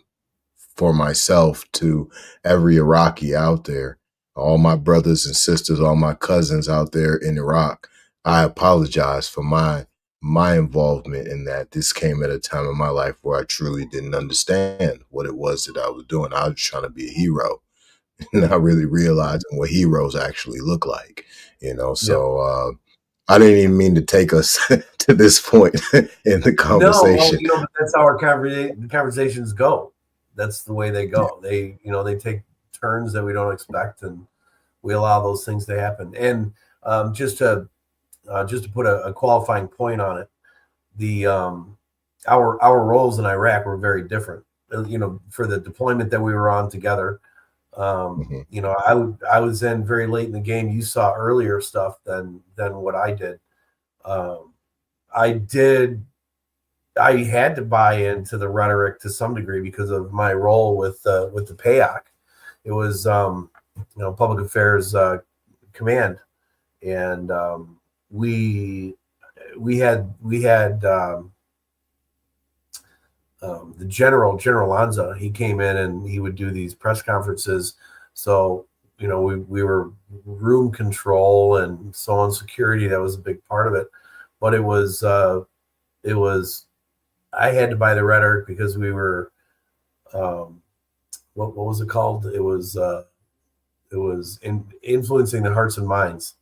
for myself to every Iraqi out there, all my brothers and sisters, all my cousins out there in Iraq. I apologize for my involvement in that. This came at a time in my life where I truly didn't understand what it was that I was doing. I was trying to be a hero, not really realizing what heroes actually look like. Yeah. So I didn't even mean to take us to this point in the No, well, conversation. but that's how our conversations go. That's the way they go. They take turns that we don't expect, and we allow those things to happen. And just to just to put a qualifying point on it, the our roles in Iraq were very different. For the deployment that we were on together, Hmm. I was in very late in the game. You saw earlier stuff than what I did. Um, I did. I had to buy into the rhetoric to some degree because of my role with the PAOC. It was public affairs command, and we we had the General Lanza. He came in and he would do these press conferences. So we were room control and so on, security. That was a big part of it, but it was I had to buy the rhetoric because we were um, what was it called? It was influencing the hearts and minds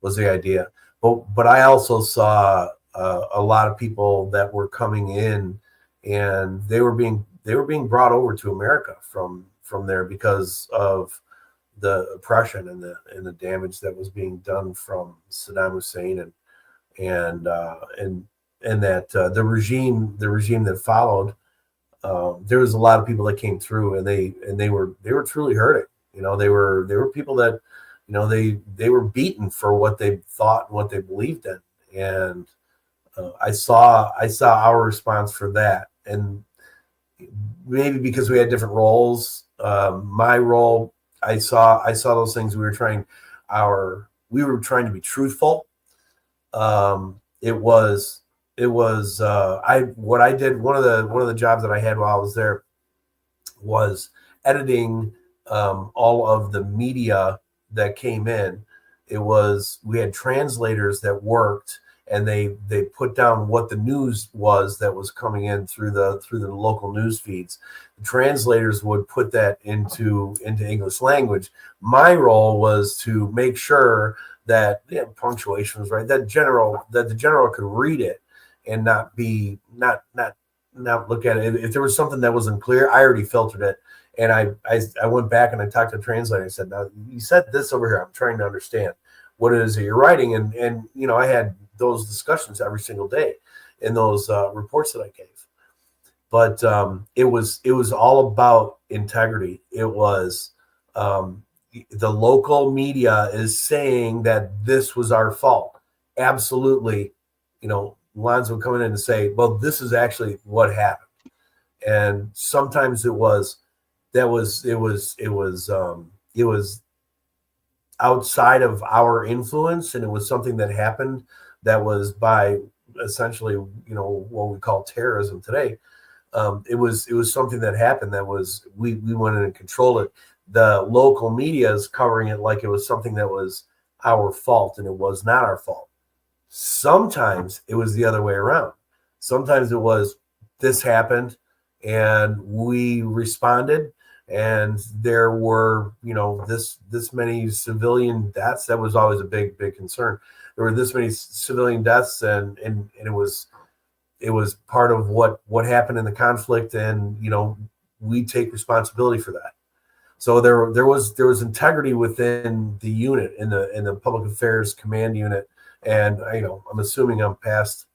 was the idea. But I also saw a lot of people that were coming in, and they were being brought over to America from there because of the oppression and the damage that was being done from Saddam Hussein and that the regime that followed. There was a lot of people that came through, and they were truly hurting. They were people that they were beaten for what they thought and what they believed in, and I saw our response for that, and maybe because we had different roles. My role, I saw those things. We were trying to be truthful. It was I what I did, one of the jobs that I had while I was there was editing all of the media that came in. We had translators that worked, and they put down what the news was that was coming in through the local news feeds. The translators would put that into English language. My role was to make sure that punctuation was right, that the general could read it and not look at it. If there was something that wasn't clear, I already filtered it, and I went back and I talked to the translator. I said, "Now you said this over here. I'm trying to understand what it is that you're writing." And I had those discussions every single day in those reports that I gave. But it was all about integrity. It was the local media is saying that this was our fault. Absolutely, lines would come in and say, "Well, this is actually what happened." And sometimes it was outside of our influence, and it was something that happened that was by essentially what we call terrorism today. It was something that happened that was we went in and controlled it. The local media is covering it like it was something that was our fault, and it was not our fault. Sometimes it was the other way around. Sometimes it was, this happened and we responded, and there were this many civilian deaths. That was always a big concern. There were this many civilian deaths, and it was part of what happened in the conflict, and we take responsibility for that. So there was integrity within the unit, in the public affairs command unit. And I'm assuming I'm past.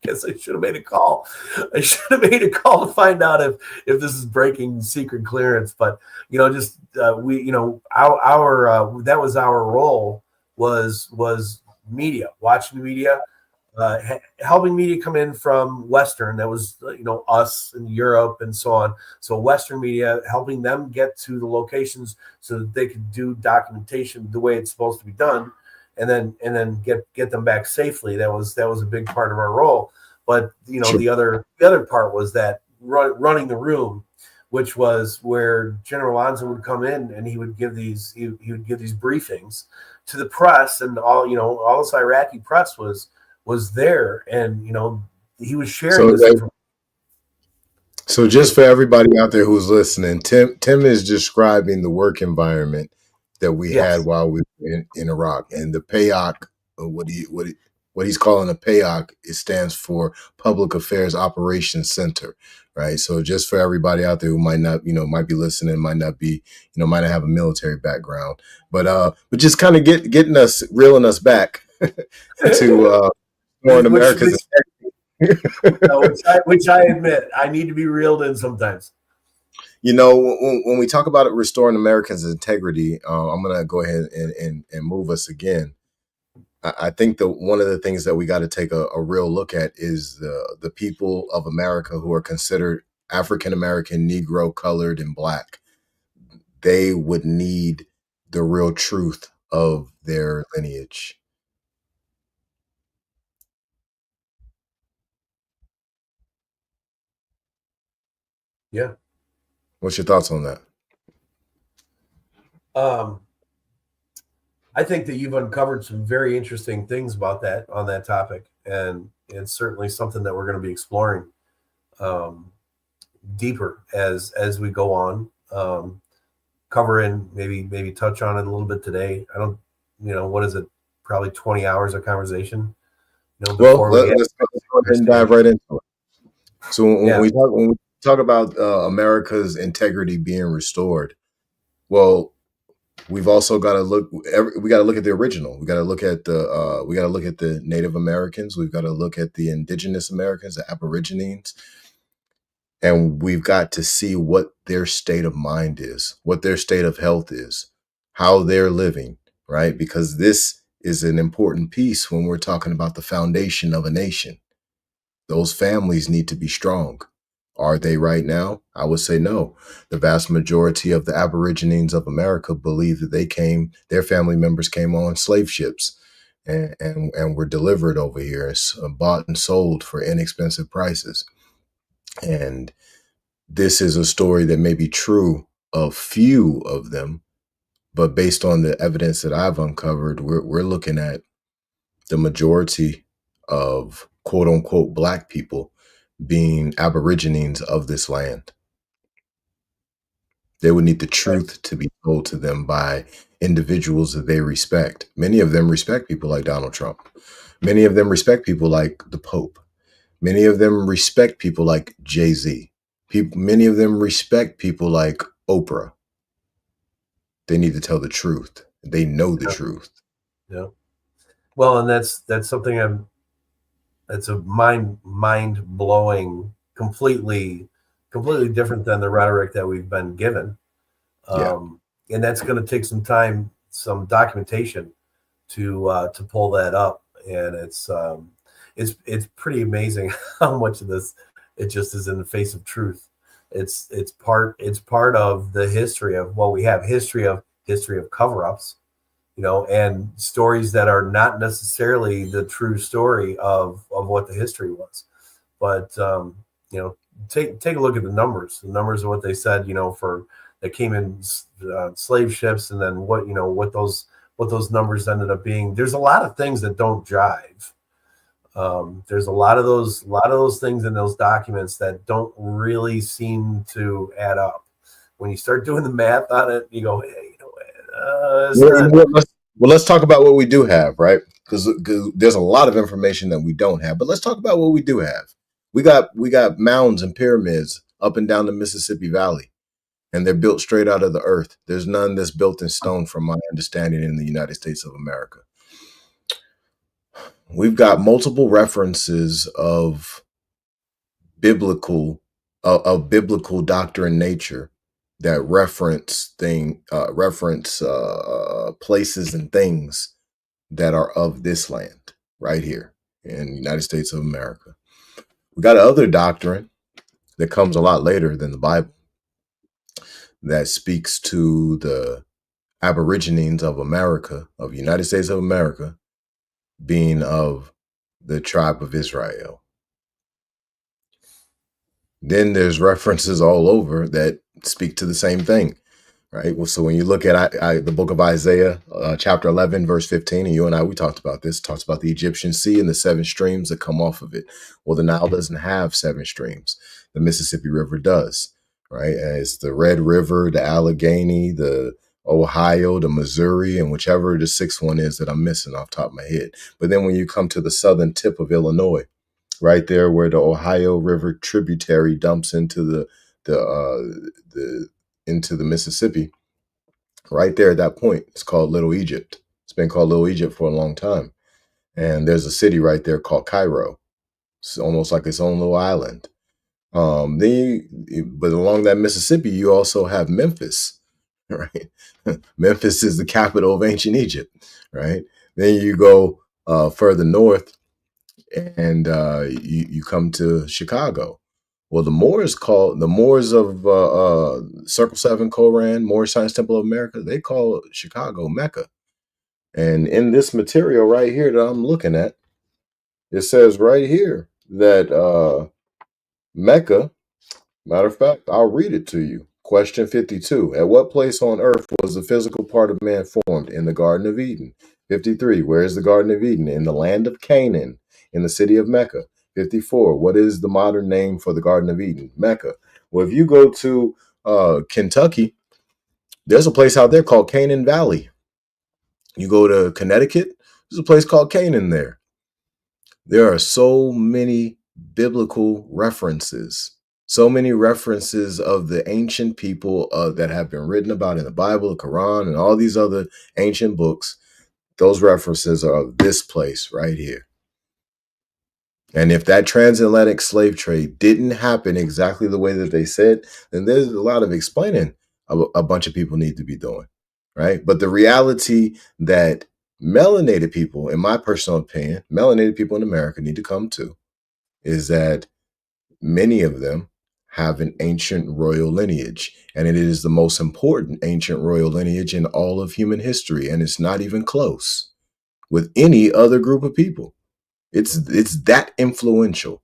Guess I should have made a call. I should have made a call to find out if this is breaking secret clearance. But just we our that was our role, was media, watching the media, helping media come in from Western. That was us in Europe and so on. So Western media, helping them get to the locations so that they could do documentation the way it's supposed to be done, and then get them back safely. That was a big part of our role. But Sure. the other part was that running the room, which was where General Lanza would come in, and he would give these briefings to the press, and all this Iraqi press was there, and he was sharing So this information. So just for everybody out there who's listening, Tim is describing the work environment that we had Yes. while we were in Iraq, and the PAOC, what he's calling a PAOC, it stands for Public Affairs Operations Center, right? So just for everybody out there who might not, might be listening, might not be, might not have a military background, but just kind of reeling us back. to which, foreign America's which, which I admit I need to be reeled in sometimes. You know, when we talk about it, restoring Americans' integrity, I'm going to go ahead and move us again. I think that one of the things that we got to take a real look at is the people of America who are considered African American, Negro, colored, and Black. They would need the real truth of their lineage. Yeah. What's your thoughts on that? Um, I think that you've uncovered some very interesting things about that on that topic, and it's certainly something that we're going to be exploring um, deeper as we go on. Covering maybe touch on it a little bit today. I don't, what is it? Probably 20 hours of conversation. Well, Before we get let's go ahead and dive right into it. So yeah, when we talk about America's integrity being restored, well, we've also got to look. We got to look at the original. We got to look at the. We got to look at the Native Americans. We've got to look at the Indigenous Americans, the Aborigines, and we've got to see what their state of mind is, what their state of health is, how they're living, right? Because this is an important piece when we're talking about the foundation of a nation. Those families need to be strong. Are they right now? I would say no. The vast majority of the Aborigines of America believe that their family members came on slave ships and were delivered over here, bought and sold for inexpensive prices. And this is a story that may be true of few of them, but based on the evidence that I've uncovered, we're looking at the majority of quote unquote Black people being Aborigines of this land. They would need the right. truth to be told to them by individuals that they respect. Many of them respect people like Donald Trump. Many of them respect people like the Pope. Many of them respect people like Jay-Z. Many of them respect people like Oprah. They need to tell the truth. They know the Yeah, truth. yeah. Well, and that's something that's a mind blowing, completely different than the rhetoric that we've been given. Yeah. And that's going to take some time, some documentation to pull that up, and it's pretty amazing how much of this it just is in the face of truth. It's part of the history of what we have, history of cover-ups, and stories that are not necessarily the true story of what the history was. But you know, take a look at the numbers of what they said, for that came in slave ships, and then what those numbers ended up being. There's a lot of things that don't jive. There's a lot of those things in those documents that don't really seem to add up. When you start doing the math on it, you go, hey, it's Well, you not. know what, let's talk about what we do have, right? Because there's a lot of information that we don't have, but let's talk about what we do have. We got mounds and pyramids up and down the Mississippi Valley, and they're built straight out of the earth. There's none that's built in stone, from my understanding, in the United States of America. We've got multiple references biblical of biblical doctrine nature that reference places and things that are of this land right here in the United States of America. We got other doctrine that comes a lot later than the Bible that speaks to the Aborigines of America, of the United States of America, being of the tribe of Israel. Then there's references all over that speak to the same thing, right? Well, so when you look at the book of Isaiah, chapter 11, verse 15, and you and I, we talked about this, talks about the Egyptian Sea and the 7 streams that come off of it. Well, the Nile doesn't have 7 streams. The Mississippi River does, right? And it's the Red River, the Allegheny, the Ohio, the Missouri, and whichever the 6th one is that I'm missing off the top of my head. But then when you come to the southern tip of Illinois, right there where the Ohio River tributary dumps into the into the Mississippi, right there at that point, it's called Little Egypt. It's been called Little Egypt for a long time. and there's a city right there called Cairo. It's almost like its own little island. But along that Mississippi, you also have Memphis, right? Memphis is the capital of ancient Egypt, right? Then you go further north, and you come to Chicago. Well, the Moors of Circle 7 Koran, Moorish Science Temple of America, they call Chicago Mecca. And in this material right here that I'm looking at, it says right here that Mecca, matter of fact, I'll read it to you. Question 52. At what place on earth was the physical part of man formed? In the Garden of Eden. 53. Where is the Garden of Eden? In the land of Canaan, in the city of Mecca. 54. What is the modern name for the Garden of Eden? Mecca. Well, if you go to Kentucky, there's a place out there called Canaan Valley. You go to Connecticut, there's a place called Canaan there. There are so many biblical references, so many references of the ancient people that have been written about in the Bible, the Quran, and all these other ancient books. Those references are of this place right here. And if that transatlantic slave trade didn't happen exactly the way that they said, then there's a lot of explaining a bunch of people need to be doing, right? But the reality that melanated people, in my personal opinion, melanated people in America need to come to is that many of them have an ancient royal lineage, and it is the most important ancient royal lineage in all of human history, and it's not even close with any other group of people. It's that influential.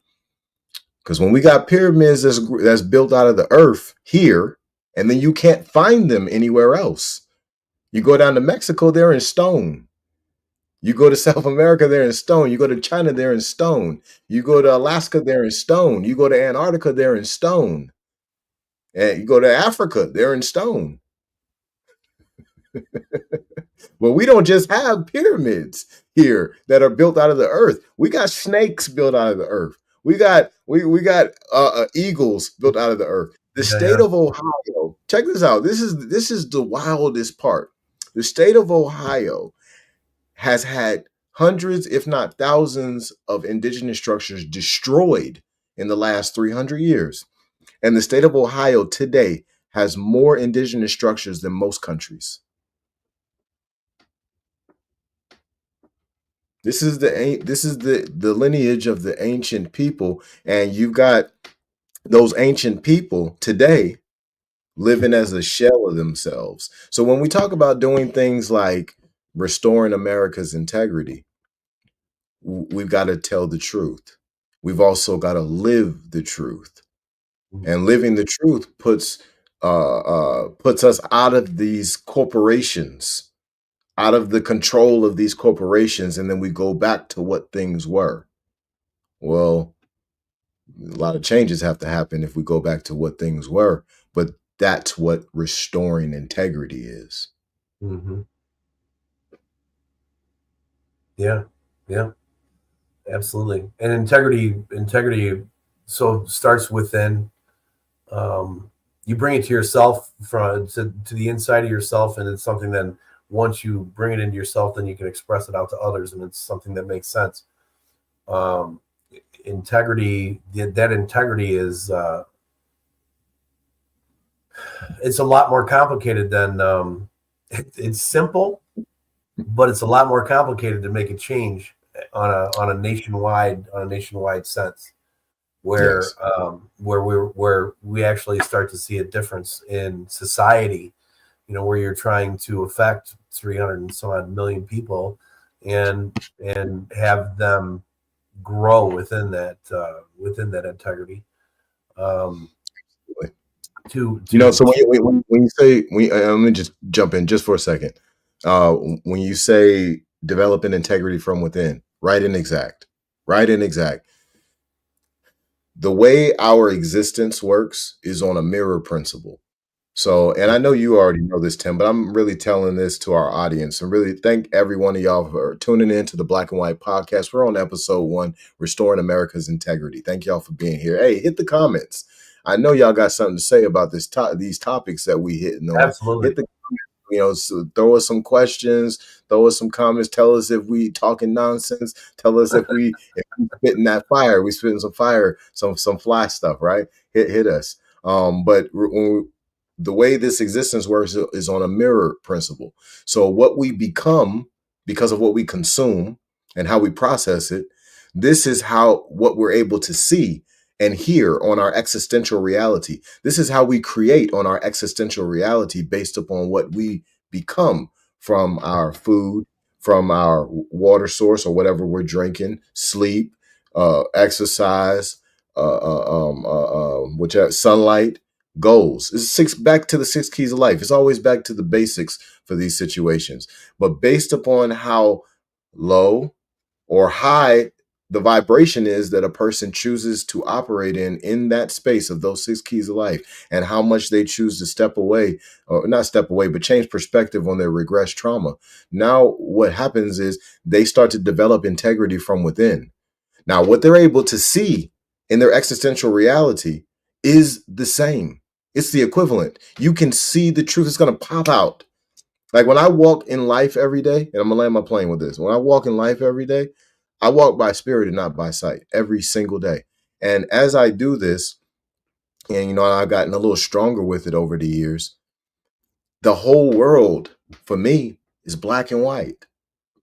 Because when we got pyramids that's built out of the earth here, and then you can't find them anywhere else. You go down to Mexico, they're in stone. You go to South America, they're in stone. You go to China, they're in stone. You go to Alaska, they're in stone. You go to Antarctica, they're in stone. And you go to Africa, they're in stone. Well, we don't just have pyramids here that are built out of the earth. We got snakes built out of the earth. We got eagles built out of the earth. The state of Ohio. Check this out. This is the wildest part. The state of Ohio has had hundreds, if not thousands, of indigenous structures destroyed in the last 300 years. And the state of Ohio today has more indigenous structures than most countries. This is the lineage of the ancient people, and you've got those ancient people today living as a shell of themselves. So when we talk about doing things like restoring America's integrity, we've got to tell the truth. We've also got to live the truth, and living the truth puts us out of these corporations, out of the control of these corporations, and then we go back to what things were. Well, a lot of changes have to happen if we go back to what things were, but that's what restoring integrity is. Mm-hmm. Yeah, yeah, absolutely. And integrity so starts within. You bring it to yourself to the inside of yourself, and it's something that once you bring it into yourself, then you can express it out to others, and it's something that makes sense. Integrity, that integrity is it's a lot more complicated than it's simple, but it's a lot more complicated to make a change on a nationwide sense, where Yes. where we actually start to see a difference in society. Where you're trying to affect 300 and some odd million people, and have them grow within that integrity. So when you say, let me just jump in just for a second. When you say developing integrity from within, right and exact. The way our existence works is on a mirror principle. So, and I know you already know this, Tim, but I'm really telling this to our audience, and really thank every one of y'all for tuning in to the Black and White Podcast. We're on episode 1, Restoring America's Integrity. Thank y'all for being here. Hey, hit the comments. I know y'all got something to say about these topics that we hitting on. Absolutely. Hit the throw us some questions, throw us some comments, tell us if we talking nonsense, tell us if we spitting that fire, we spitting some fire, some fly stuff, right? Hit us. But the way this existence works is on a mirror principle. So what we become because of what we consume and how we process it, this is how what we're able to see and hear on our existential reality. This is how we create on our existential reality based upon what we become from our food, from our water source or whatever we're drinking, sleep, exercise, whichever sunlight, goals. It's back to the 6 keys of life. It's always back to the basics for these situations. But based upon how low or high the vibration is that a person chooses to operate in that space of those 6 keys of life, and how much they choose to step away, or not step away, but change perspective on their regressed trauma. Now what happens is they start to develop integrity from within. Now what they're able to see in their existential reality is the same. It's the equivalent. You can see the truth. It's going to pop out. Like when I walk in life every day, and I'm going to land my plane with this. When I walk in life every day, I walk by spirit and not by sight every single day. And as I do this, and I've gotten a little stronger with it over the years, the whole world for me is black and white.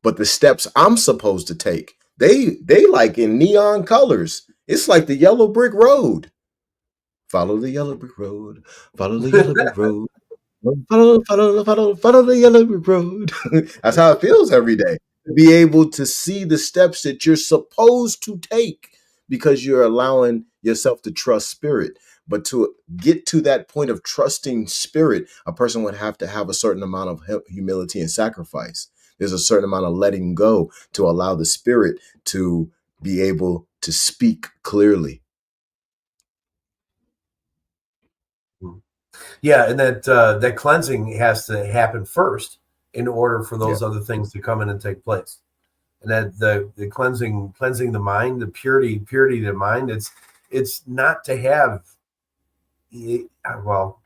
But the steps I'm supposed to take, they like in neon colors. It's like the yellow brick road. Follow the yellow brick road. Follow the yellow brick road. Follow the yellow brick road. That's how it feels every day. To be able to see the steps that you're supposed to take because you're allowing yourself to trust spirit. But to get to that point of trusting spirit, a person would have to have a certain amount of humility and sacrifice. There's a certain amount of letting go to allow the spirit to be able to speak clearly. Yeah, and that cleansing has to happen first in order for Yeah. those other things to come in and take place. And that the cleansing the mind, the purity of the mind. It's not to have, well,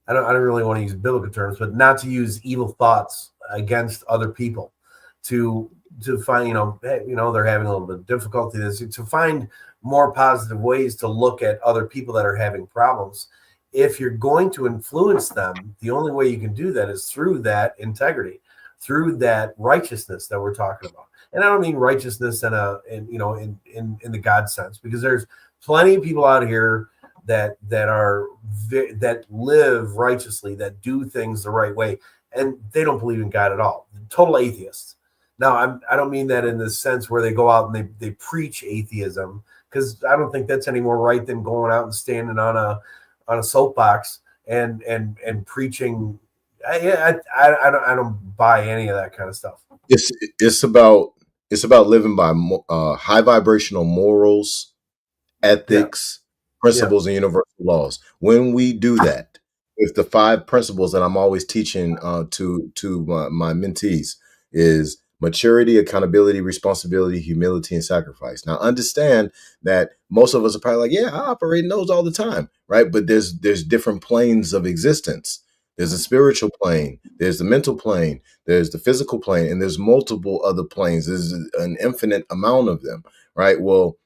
I don't really want to use biblical terms, but not to use evil thoughts against other people, to find, hey, they're having a little bit of difficulty, to find more positive ways to look at other people that are having problems. If you're going to influence them, the only way you can do that is through that integrity, through that righteousness that we're talking about. And I don't mean righteousness in the God sense, because there's plenty of people out here that live righteously, that do things the right way, and they don't believe in God at all. Total atheists. Now, I don't mean that in the sense where they go out and they preach atheism, because I don't think that's any more right than going out and standing on a soapbox and preaching. I don't buy any of that kind of stuff. It's it's about it's about living by high vibrational morals, Yeah, ethics, yeah, principles, and universal laws. When we do that with the 5 principles that I'm always teaching to my mentees is maturity, accountability, responsibility, humility, and sacrifice. Now, understand that most of us are probably like, yeah, I operate in those all the time, right? But there's different planes of existence. There's a spiritual plane, there's the mental plane, there's the physical plane, and there's multiple other planes. There's an infinite amount of them, right? Well,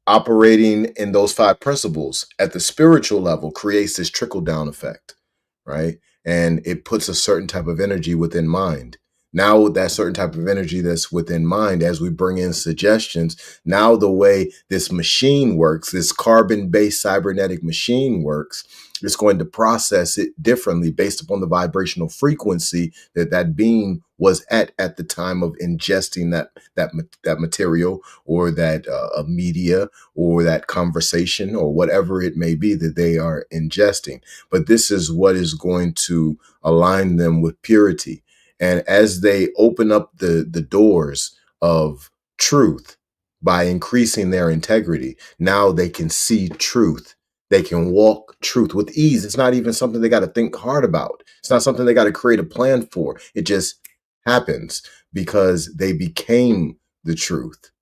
operating in those 5 principles at the spiritual level creates this trickle down effect, right? And it puts a certain type of energy within mind. Now, with that certain type of energy that's within mind, as we bring in suggestions, now the way this machine works, this carbon based cybernetic machine works, it's going to process it differently based upon the vibrational frequency that that being was at the time of ingesting that material or that media or that conversation or whatever it may be that they are ingesting. But this is what is going to align them with purity. And as they open up the doors of truth by increasing their integrity, now they can see truth. They can walk truth with ease. It's not even something they got to think hard about. It's not something they got to create a plan for. It just happens because they became the truth.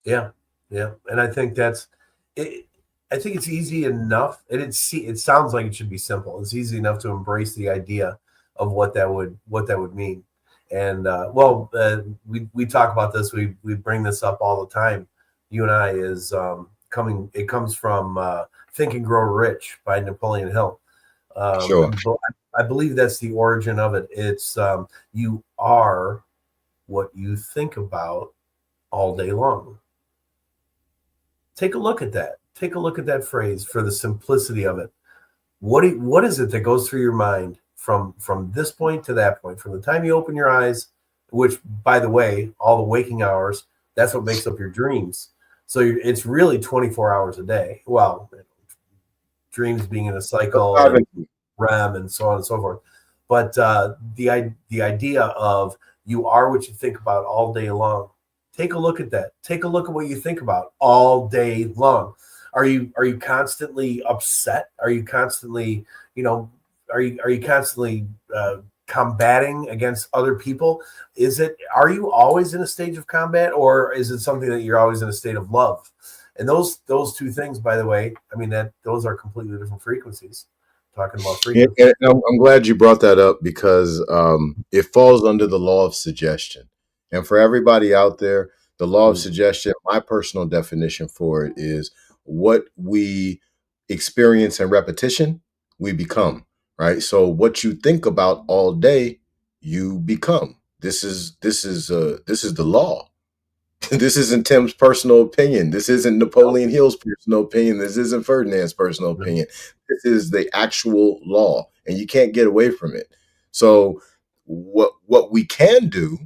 yeah, yeah. And I think that's it. I think it's easy enough, and it sounds like it should be simple. It's easy enough to embrace the idea of what that would mean. And we talk about this. We bring this up all the time. You and I is coming. It comes from Think and Grow Rich by Napoleon Hill. Sure. I believe that's the origin of it. It's you are what you think about all day long. Take a look at that. Take a look at that phrase for the simplicity of it. What is it that goes through your mind from this point to that point, from the time you open your eyes, which, by the way, all the waking hours, that's what makes up your dreams. So it's really 24 hours a day. Well, dreams being in a cycle and REM and so on and so forth. But the idea of you are what you think about all day long. Take a look at that. Take a look at what you think about all day long. Are you constantly upset? Are you constantly, are you constantly combating against other people? Are you always in a stage of combat, or is it something that you're always in a state of love? And those two things, by the way, I mean, that those are completely different frequencies. Talking about frequency. And I'm glad you brought that up because it falls under the law of suggestion. And for everybody out there, the law of Mm, suggestion, my personal definition for it is what we experience in repetition, we become, right? So what you think about all day, you become. This is the law. This isn't Tim's personal opinion. This isn't no, Napoleon Hill's personal opinion. This isn't Ferdinand's personal no, opinion. This is the actual law, and you can't get away from it. So, what we can do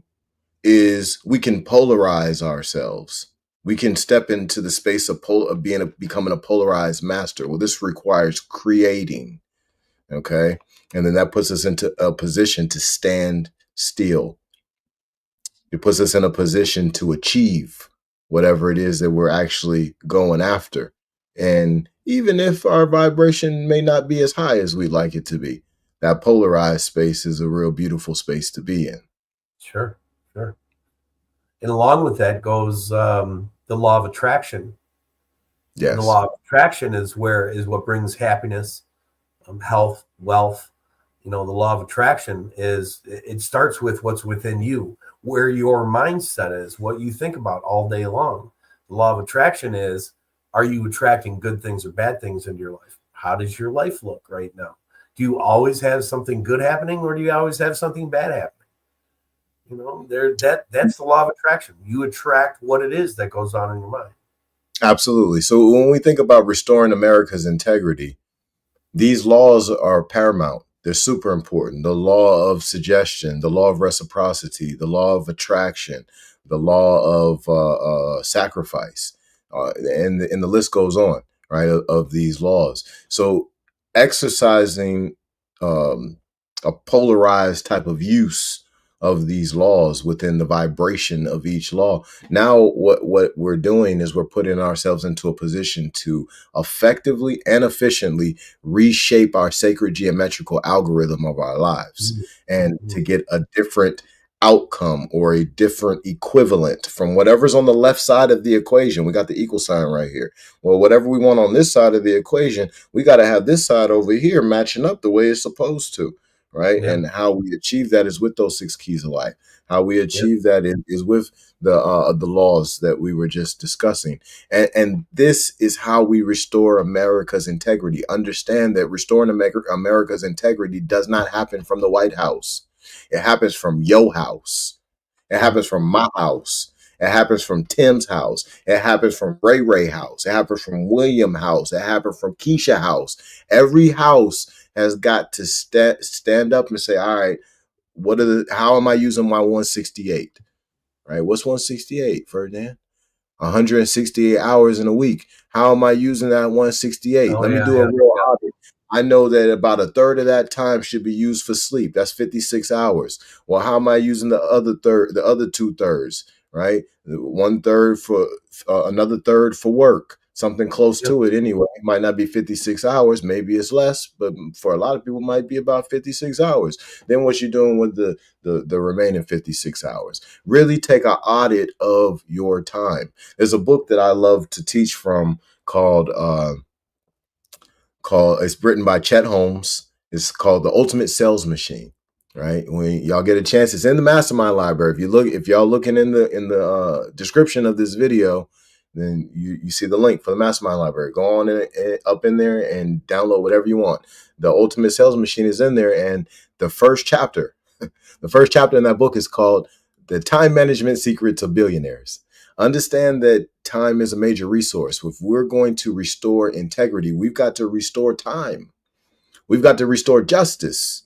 is we can polarize ourselves. We can step into the space of becoming a polarized master. Well, this requires creating, okay, and then that puts us into a position to stand still. It puts us in a position to achieve whatever it is that we're actually going after. And even if our vibration may not be as high as we'd like it to be, that polarized space is a real beautiful space to be in. sure, sure. And along with that goes the law of attraction. And the Yes. law of attraction is what brings happiness, health, wealth. The law of attraction is it starts with what's within you, where your mindset is, what you think about all day long. The law of attraction is, are you attracting good things or bad things into your life? How does your life look right now? Do you always have something good happening, or do you always have something bad happening? That's the law of attraction. You attract what it is that goes on in your mind. Absolutely. So when we think about restoring America's integrity, these laws are paramount. They're super important. The law of suggestion, the law of reciprocity, the law of attraction, the law of sacrifice, and the list goes on, right? Of these laws. So exercising um, a polarized type of use of these laws within the vibration of each law. Now, what we're doing is we're putting ourselves into a position to effectively and efficiently reshape our sacred geometrical algorithm of our lives and to Mhm. get a different outcome or a different equivalent from whatever's on the left side of the equation. We got the equal sign right here. Well, whatever we want on this side of the equation, we got to have this side over here matching up the way it's supposed to, right? Yeah, And how we achieve that is with those six keys of life. How we yeah, achieve that is with the laws that we were just discussing. And this is how we restore America's integrity. Understand that restoring America's integrity does not happen from the White House. It happens from your house. It yeah. happens from my house. It happens from Tim's house. It happens from Ray house. It happens from William house. It happens from Keisha house. Every house has got to stand up and say, all right, how am I using my 168? Right? What's 168, Ferdinand? 168 hours in a week. How am I using that 168? Oh Let me yeah, do a yeah, real yeah. audit. I know that about a third of that time should be used for sleep. That's 56 hours. Well, how am I using the other two thirds, right? One third for another third for work, something close Yep. to it anyway. It might not be 56 hours, maybe it's less, but for a lot of people, it might be about 56 hours. Then what you doing with the remaining 56 hours? Really take an audit of your time. There's a book that I love to teach from called it's written by Chet Holmes. It's called The Ultimate Sales Machine. Right, when y'all get a chance, it's in the mastermind library. If y'all looking in the description of this video, then you see the link for the mastermind library. Go on up in there and download whatever you want. The Ultimate Sales Machine is in there, and the first chapter in that book is called The Time Management Secrets of Billionaires. Understand that time is a major resource. If we're going to restore integrity, we've got to restore time. We've got to restore justice.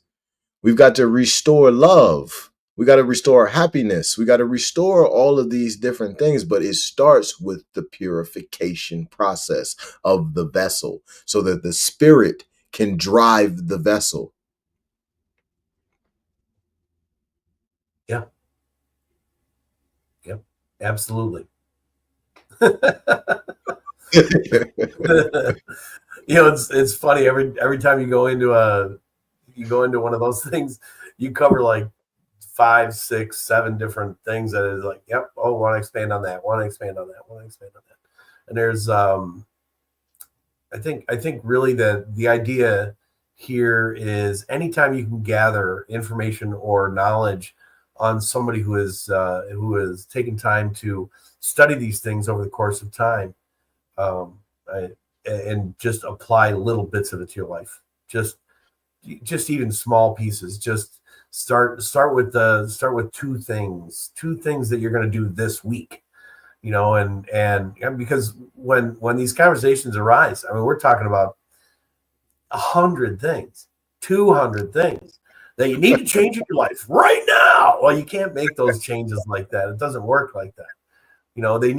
We've got to restore love. We got to restore happiness. We got to restore all of these different things, but it starts with the purification process of the vessel so that the spirit can drive the vessel. Yeah. Yep. Absolutely. It's funny every time you go into one of those things, you cover like 5, 6, 7 different things that is like, yep, oh, want to expand on that, want to expand on that, want to expand on that. And there's I think really the idea here is anytime you can gather information or knowledge on somebody who is taking time to study these things over the course of time, and just apply little bits of it to your life. Just even small pieces. Just start with 2 things that you're going to do this week. And because when these conversations arise, I mean, we're talking about 100 things, 200 things that you need to change in your life right now. Well, you can't make those changes like that. It doesn't work like that. They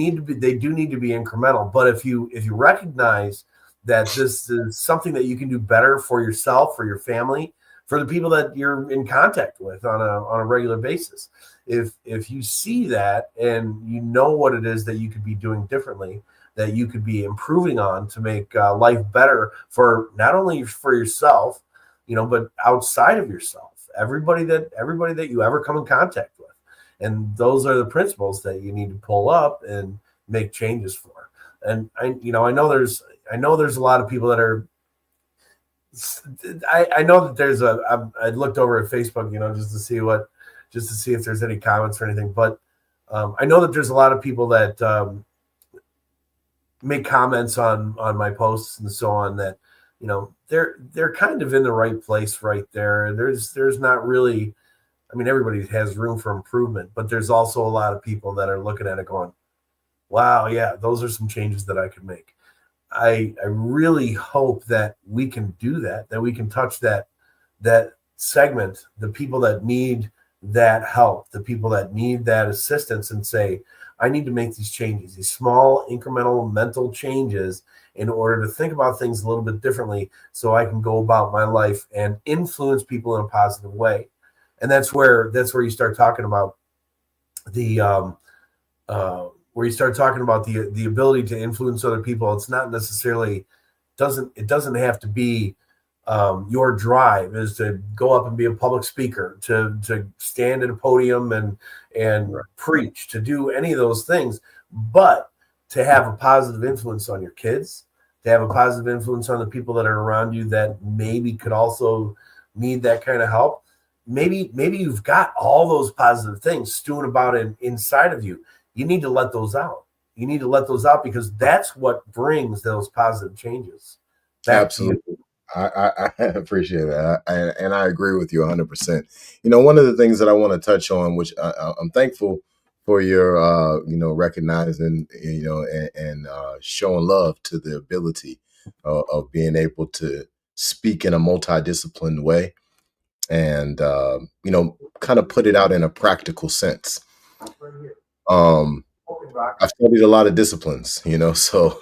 do need to be incremental. But if you recognize that this is something that you can do better for yourself, for your family, for the people that you're in contact with on a regular basis, if you see that and you know what it is that you could be doing differently, that you could be improving on to make life better for not only for yourself, but outside of yourself, everybody that you ever come in contact with. And those are the principles that you need to pull up and make changes for. And I know there's a lot of people that are. I know that there's I looked over at Facebook, just to see if there's any comments or anything. But I know that there's a lot of people that make comments on my posts and so on that, they're kind of in the right place right there. There's not really. I mean, everybody has room for improvement, but there's also a lot of people that are looking at it going, wow, yeah, those are some changes that I could make. I really hope that we can do that we can touch that segment, the people that need that help, the people that need that assistance, and say, I need to make these changes, these small incremental mental changes in order to think about things a little bit differently so I can go about my life and influence people in a positive way. And that's where you start talking about the ability to influence other people. It's not necessarily it doesn't have to be your drive is to go up and be a public speaker, to stand at a podium and preach, to do any of those things, but to have a positive influence on your kids, to have a positive influence on the people that are around you that maybe could also need that kind of help. Maybe you've got all those positive things stewing about inside of you. You need to let those out. You need to let those out because that's what brings those positive changes. Absolutely. I appreciate that. And I agree with you 100%. One of the things that I want to touch on, which I'm thankful for your, recognizing, and showing love to the ability of being able to speak in a multidisciplined way and, kind of put it out in a practical sense. I've studied a lot of disciplines, so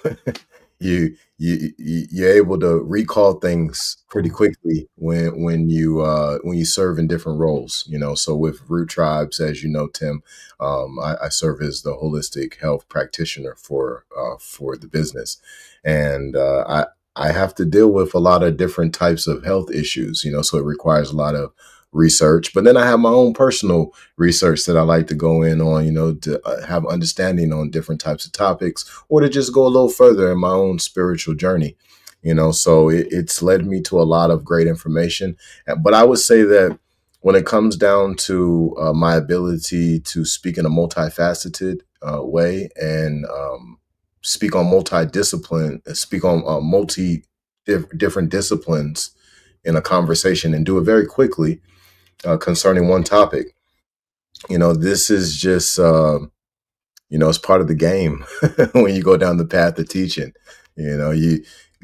you're able to recall things pretty quickly when you serve in different roles, So with Root Tribes, as you know, Tim, I serve as the holistic health practitioner for the business, and I have to deal with a lot of different types of health issues, so it requires a lot of research. But then I have my own personal research that I like to go in on, to have understanding on different types of topics, or to just go a little further in my own spiritual journey. So it's led me to a lot of great information. But I would say that when it comes down to my ability to speak in a multifaceted way and speak on multi-discipline, speak on different disciplines in a conversation and do it very quickly concerning one topic, this is just it's part of the game when you go down the path of teaching.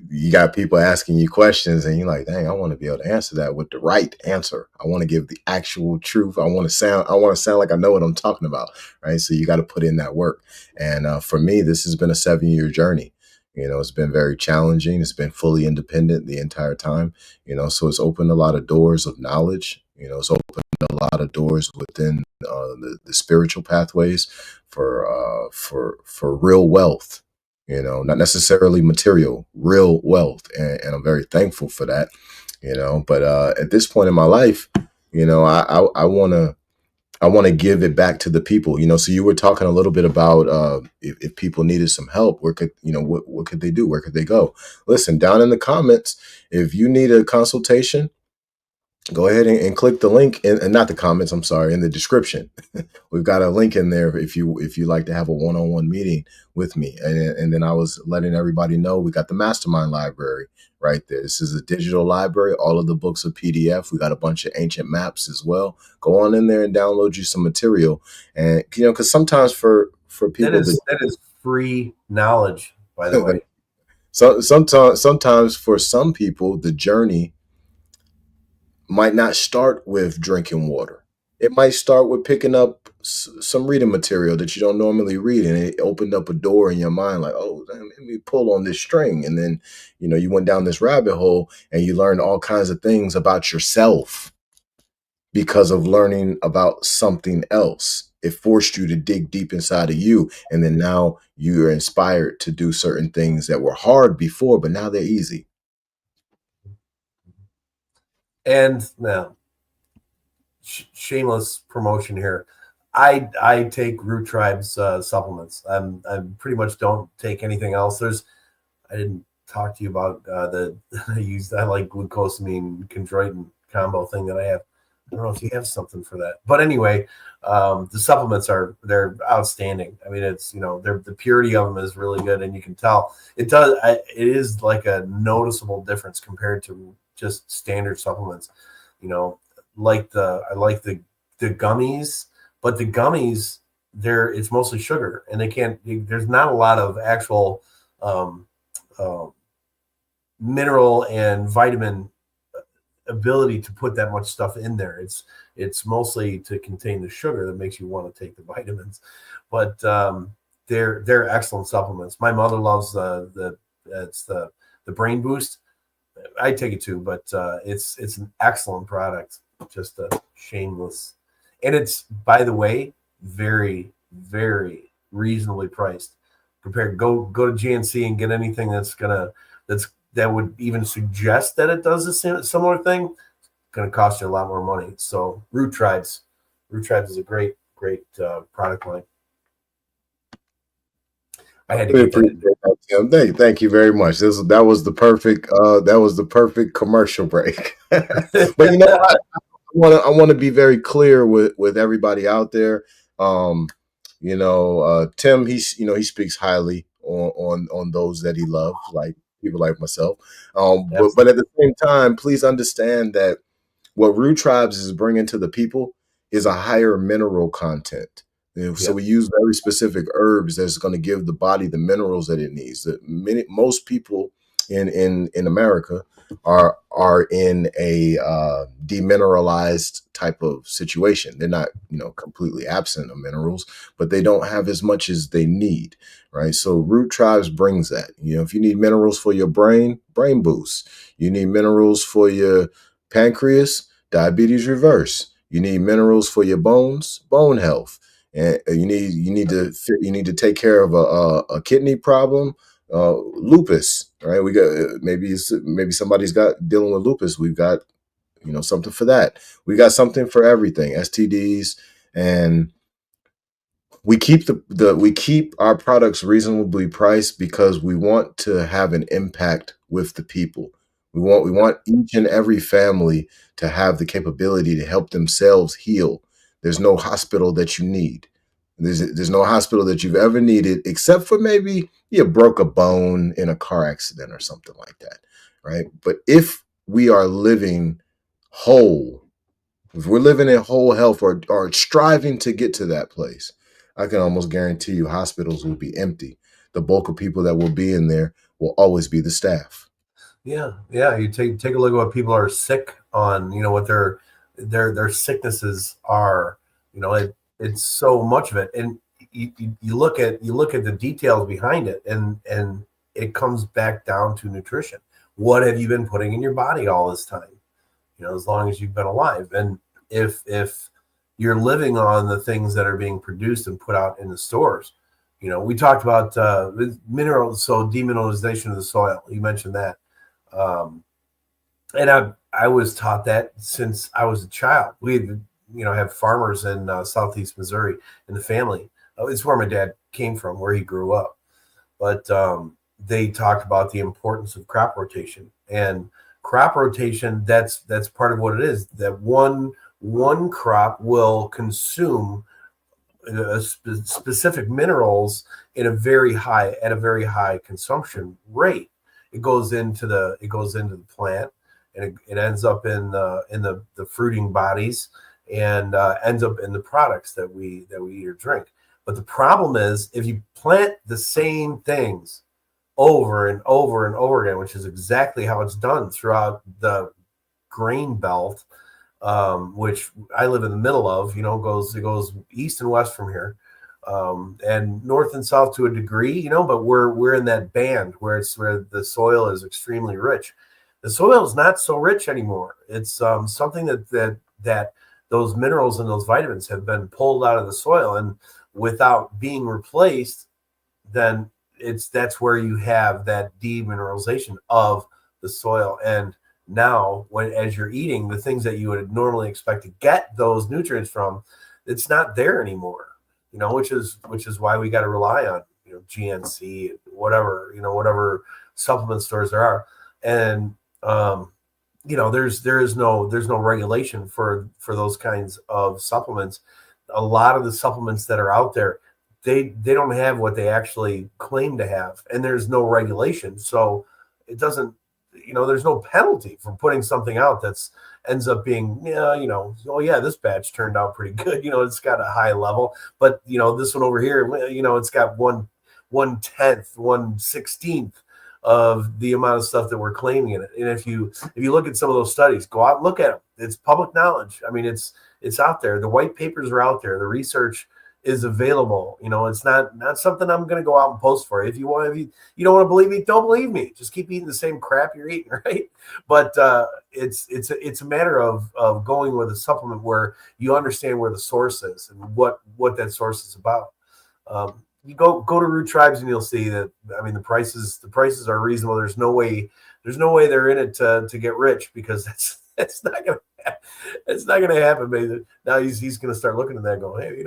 You got people asking you questions and you're like, dang, I want to be able to answer that with the right answer. I want to give the actual truth. I want to sound like I know what I'm talking about. Right. So you got to put in that work. And for me, this has been a 7-year journey. It's been very challenging. It's been fully independent the entire time, so it's opened a lot of doors of knowledge. It's opened a lot of doors within the spiritual pathways for real wealth, not necessarily material, real wealth. And I'm very thankful for that, but at this point in my life, I want to give it back to the people, so you were talking a little bit about if people needed some help, where could, what could they do? Where could they go? Listen, down in the comments, if you need a consultation, go ahead and click the link and not the comments, I'm sorry, in the description. We've got a link in there if you like to have a one-on-one meeting with me. And then I was letting everybody know we got the mastermind library right there. This is a digital library. All of the books are PDF. We got a bunch of ancient maps as well. Go on in there and download you some material. And because sometimes for people that is free knowledge, by the way. So sometimes for some people, the journey might not start with drinking water. It might start with picking up some reading material that you don't normally read, and it opened up a door in your mind, like, oh, let me pull on this string, and then you went down this rabbit hole, and you learned all kinds of things about yourself because of learning about something else. It forced you to dig deep inside of you, and then now you're inspired to do certain things that were hard before, but now they're easy. And now, shameless promotion here. I take Root Tribe's supplements. I pretty much don't take anything else. I didn't talk to you about I like glucosamine chondroitin combo thing that I have. I don't know if you have something for that, but anyway, the supplements they're outstanding. I mean, it's the purity of them is really good, and you can tell it is like a noticeable difference compared to just standard supplements. I like the gummies, but the gummies it's mostly sugar, and there's not a lot of actual mineral and vitamin ability to put that much stuff in there. It's mostly to contain the sugar that makes you want to take the vitamins, but they're excellent supplements. My mother loves the brain boost. I take it too, but it's an excellent product. Just a shameless, and it's, by the way, very, very reasonably priced compared. Go to GNC and get anything that would even suggest that it does a similar thing. It's going to cost you a lot more money. So Root Tribes is a great product line. I had to get that in there. Thank you very much. That was the perfect commercial break. But I want to be very clear with everybody out there. Tim, he speaks highly on those that he loves, like people like myself. But at the same time, please understand that what Root Tribes is bringing to the people is a higher mineral content. So we use very specific herbs that's going to give the body the minerals that it needs. Most people in America are in a demineralized type of situation. They're not completely absent of minerals, but they don't have as much as they need, right? So Root Tribes brings that. If you need minerals for your brain boost. You need minerals for your pancreas, diabetes reverse. You need minerals for your bones, bone health. And you need to take care of a kidney problem, lupus, right? We got maybe somebody's got dealing with lupus. We've got something for that. We got something for everything, STDs, and We keep we keep our products reasonably priced because we want to have an impact with the people. We want each and every family to have the capability to help themselves heal. There's no hospital that you need. There's no hospital that you've ever needed except for maybe you broke a bone in a car accident or something like that, right? But if we are living whole, if we're living in whole health or striving to get to that place, I can almost guarantee you hospitals will be empty. The bulk of people that will be in there will always be the staff. Yeah, yeah. You take a look at what people are sick on. You know what their sicknesses are. You know, it's so much of it, and you look at the details behind it, and it comes back down to nutrition. What have you been putting in your body all this time? You know, as long as you've been alive, and if you're living on the things that are being produced and put out in the stores. You know, we talked about minerals, so demineralization of the soil. You mentioned that. Um, and I was taught that since I was a child. We have farmers in southeast Missouri in the family. It's where my dad came from, where he grew up. But they talked about the importance of crop rotation, and crop rotation. That's part of what it is. That one crop will consume specific minerals at a very high consumption rate. It goes into the plant, and it ends up in the fruiting bodies, and ends up in the products that we eat or drink. But the problem is, if you plant the same things over and over and over again, which is exactly how it's done throughout the grain belt, which I live in the middle of. It goes east and west from here, and north and south to a degree. But we're in that band where the soil is extremely rich. The soil is not so rich anymore. It's something that those minerals and those vitamins have been pulled out of the soil, and without being replaced, then that's where you have that demineralization of the soil. And now, as you're eating the things that you would normally expect to get those nutrients from, it's not there anymore. Which is why we got to rely on GNC, whatever supplement stores there are. And there's no regulation for those kinds of supplements. A lot of the supplements that are out there, they don't have what they actually claim to have, and there's no regulation. So it doesn't, there's no penalty for putting something out that's ends up being, oh yeah, this batch turned out pretty good. It's got a high level, but this one over here, it's got 1/10, 1/16 of the amount of stuff that we're claiming in it. And if you look at some of those studies, go out and look at them. It's public knowledge. I mean, it's out there. The white papers are out there. The research is available. It's not something I'm going to go out and post for you. If you don't want to believe me, don't believe me. Just keep eating the same crap you're eating, right? But it's a matter of going with a supplement where you understand where the source is and what that source is about. You go to Root Tribes and you'll see that. I mean, the prices are reasonable. There's no way they're in it to get rich, because that's not gonna happen. Maybe now he's gonna start looking at that, going, hey,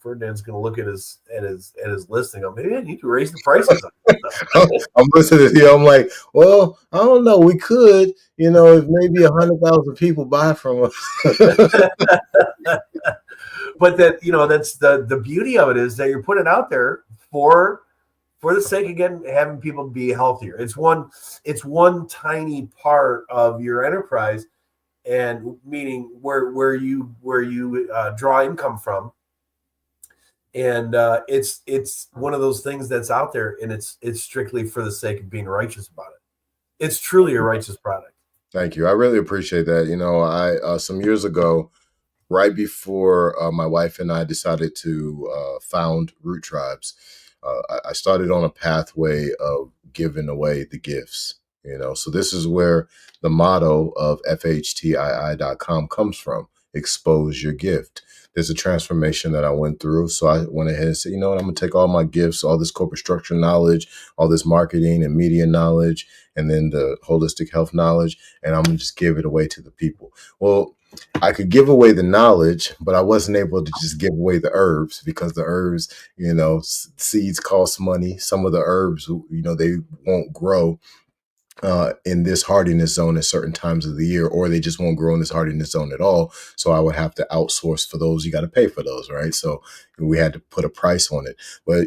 Ferdinand's gonna look at his list and go, maybe I need to raise the prices. I'm listening to you. I'm like, well, I don't know. We could, if maybe 100,000 people buy from us. But that's the beauty of it, is that you're putting it out there for the sake, again, having people be healthier. It's one tiny part of your enterprise, and meaning where you draw income from. And it's one of those things that's out there, and it's strictly for the sake of being righteous about it. It's truly a righteous product. Thank you. I really appreciate that. I some years ago, right before my wife and I decided to found Root Tribes, I started on a pathway of giving away the gifts. So this is where the motto of FHTII.com comes from: expose your gift. There's a transformation that I went through. So I went ahead and said, you know what, I'm going to take all my gifts, all this corporate structure knowledge, all this marketing and media knowledge, and then the holistic health knowledge, and I'm going to just give it away to the people. Well, I could give away the knowledge, but I wasn't able to just give away the herbs because the herbs, seeds cost money. Some of the herbs, they won't grow in this hardiness zone at certain times of the year, or they just won't grow in this hardiness zone at all. So I would have to outsource for those. You got to pay for those, right? So we had to put a price on it. But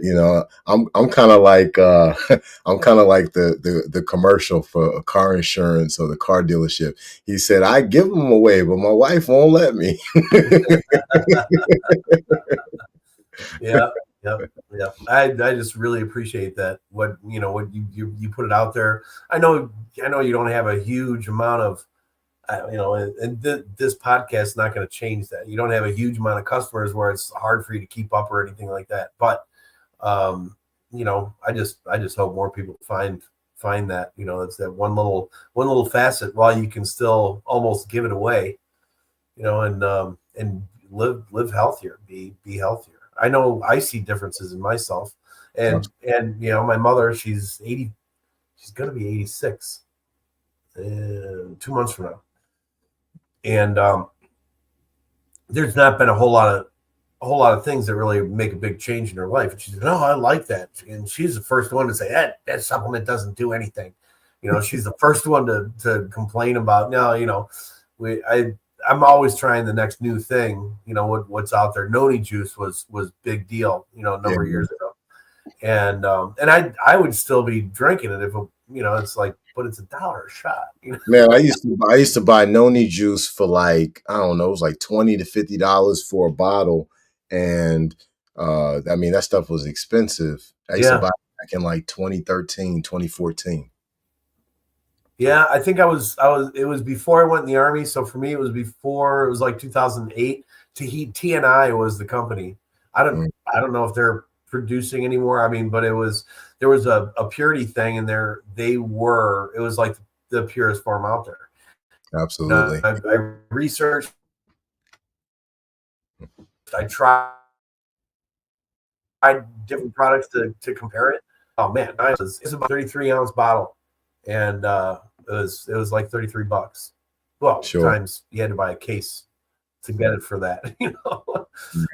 I'm kind of like I'm kind of like the commercial for a car insurance or the car dealership. He said I give them away, but my wife won't let me. Yeah, yeah, yeah. I just really appreciate that. What you put it out there. I know you don't have a huge amount of this podcast is not going to change that. You don't have a huge amount of customers where it's hard for you to keep up or anything like that. But I just hope more people find that, it's that one little facet while you can still almost give it away, and live healthier, be healthier. I know I see differences in myself, and my mother, she's 80, she's going to be 86 in 2 months from now. And there's not been a whole lot of things that really make a big change in her life. And she said, "No, I like that." And she's the first one to say that supplement doesn't do anything. She's the first one to complain about. No, I'm always trying the next new thing. What's out there. Noni juice was big deal. A number of years ago, and I would still be drinking it if it's like, but it's $1 a shot. Man, I used to buy noni juice for like, I don't know, it was like $20 to $50 for a bottle. And I mean that stuff was expensive. I used to buy it back in like 2013, 2014. Yeah, I think it was before I went in the Army. So for me, it was like 2008. TNI was the company. I don't know if they're producing anymore. I mean, but there was a purity thing, and it was like the purest form out there. Absolutely. I researched, I tried different products to compare it. Oh man, it's about 33-ounce bottle, and it was like $33. Well, Sure. times you had to buy a case to get it for that,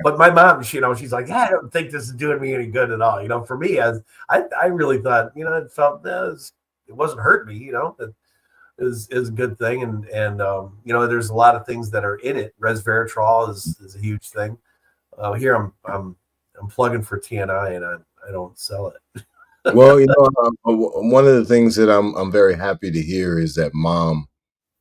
But my mom, she's like, I don't think this is doing me any good at all. For me, I really thought, it felt it wasn't hurting me, It is a good thing, and there's a lot of things that are in it. Resveratrol is a huge thing. Here I'm plugging for TNI, and I don't sell it. Well, one of the things that I'm very happy to hear is that mom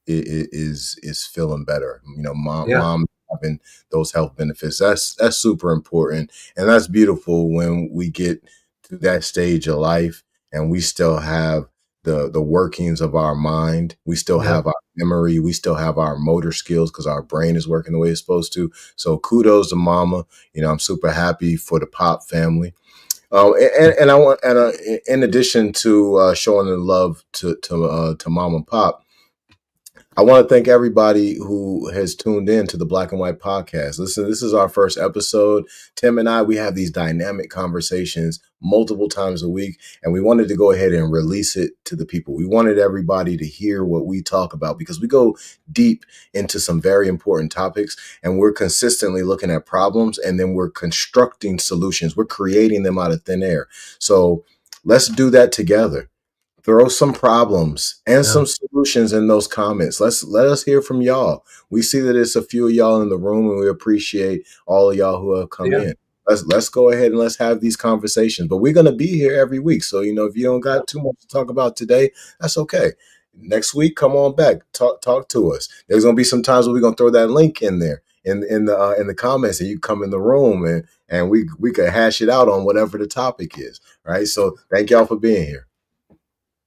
is feeling better. Mom having those health benefits. That's super important, and that's beautiful when we get to that stage of life and we still have the workings of our mind. We still have our memory. We still have our motor skills because our brain is working the way it's supposed to. So kudos to mama. I'm super happy for the Pop family. And I want, and in addition to showing the love to Mom and Pop, I want to thank everybody who has tuned in to the Black and White Podcast. Listen, this is our first episode. Tim and I, we have these dynamic conversations multiple times a week, and we wanted to go ahead and release it to the people. We wanted everybody to hear what we talk about because we go deep into some very important topics, and we're consistently looking at problems, and then we're constructing solutions. We're creating them out of thin air. So let's do that together. Throw some problems and some solutions in those comments. Let us hear from y'all. We see that it's a few of y'all in the room, and we appreciate all of y'all who have come in. Let's go ahead and let's have these conversations. But we're gonna be here every week. So if you don't got too much to talk about today, that's okay. Next week, come on back. Talk to us. There's gonna be some times where we're gonna throw that link in there in the comments, and you come in the room and we could hash it out on whatever the topic is. Right. So thank y'all for being here.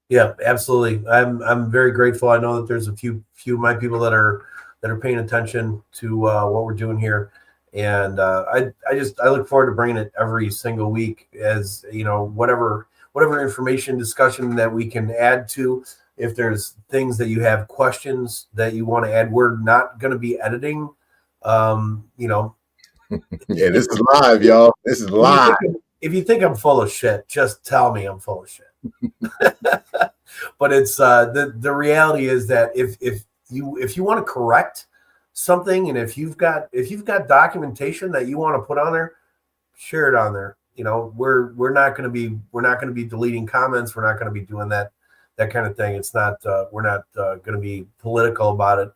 Yeah, absolutely. I'm very grateful. I know that there's a few of my people that are paying attention to what we're doing here, and I look forward to bringing it every single week. As whatever information discussion that we can add to. If there's things that you have questions that you want to add, we're not going to be editing. Yeah, this is live, y'all. This is live. If you think I'm full of shit, just tell me I'm full of shit. But it's the reality is that if you want to correct something, and if you've got documentation that you want to put on there, share it on there. We're not going to be deleting comments. We're not going to be doing that kind of thing. It's not we're not going to be political about it.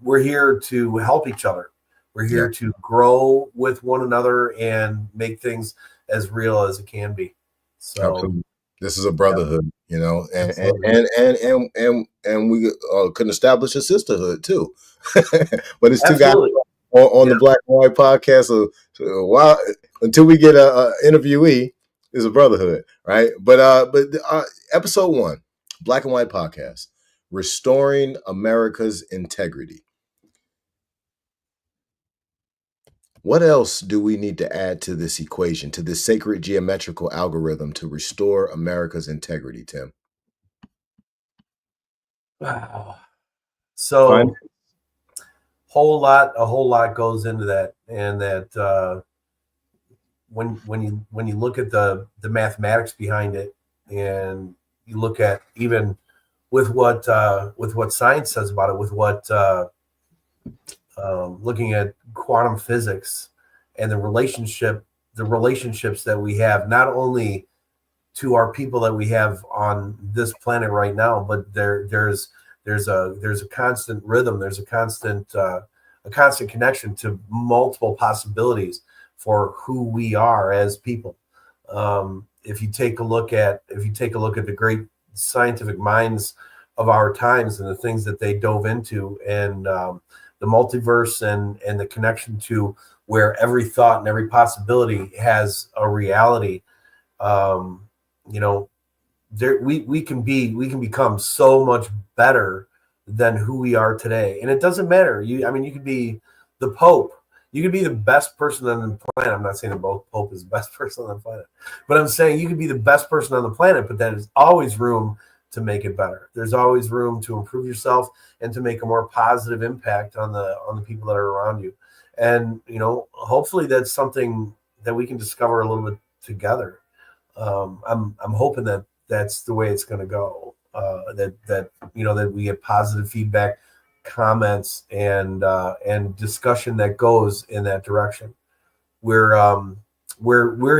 We're here to help each other. We're here to grow with one another and make things as real as it can be. So absolutely. This is a brotherhood, and absolutely. and we could establish a sisterhood too. But it's two guys Absolutely. on the Black and White podcast. So while until we get a interviewee, is a brotherhood, right? But episode 1, Black and White podcast, restoring America's integrity. What else do we need to add to this equation, to this sacred geometrical algorithm to restore America's integrity, Tim? Wow. So a whole lot goes into that, and that when you look at the mathematics behind it, and you look at even with what science says about it, with what looking at quantum physics and the relationships that we have, not only to our people that we have on this planet right now, but there's a constant rhythm, there's a constant connection to multiple possibilities for who we are as people. If you take a look at the great scientific minds of our times and the things that they dove into, and the multiverse and the connection to where every thought and every possibility has a reality. We can become so much better than who we are today, and it doesn't matter. You could be the Pope. You could be the best person on the planet. I'm not saying the Pope is the best person on the planet, but I'm saying you could be the best person on the planet, but there's always room to make it better. There's always room to improve yourself and to make a more positive impact on the people that are around you. And hopefully that's something that we can discover a little bit together. I'm hoping that that's the way it's going to go. That we get positive feedback, comments, and discussion that goes in that direction. We're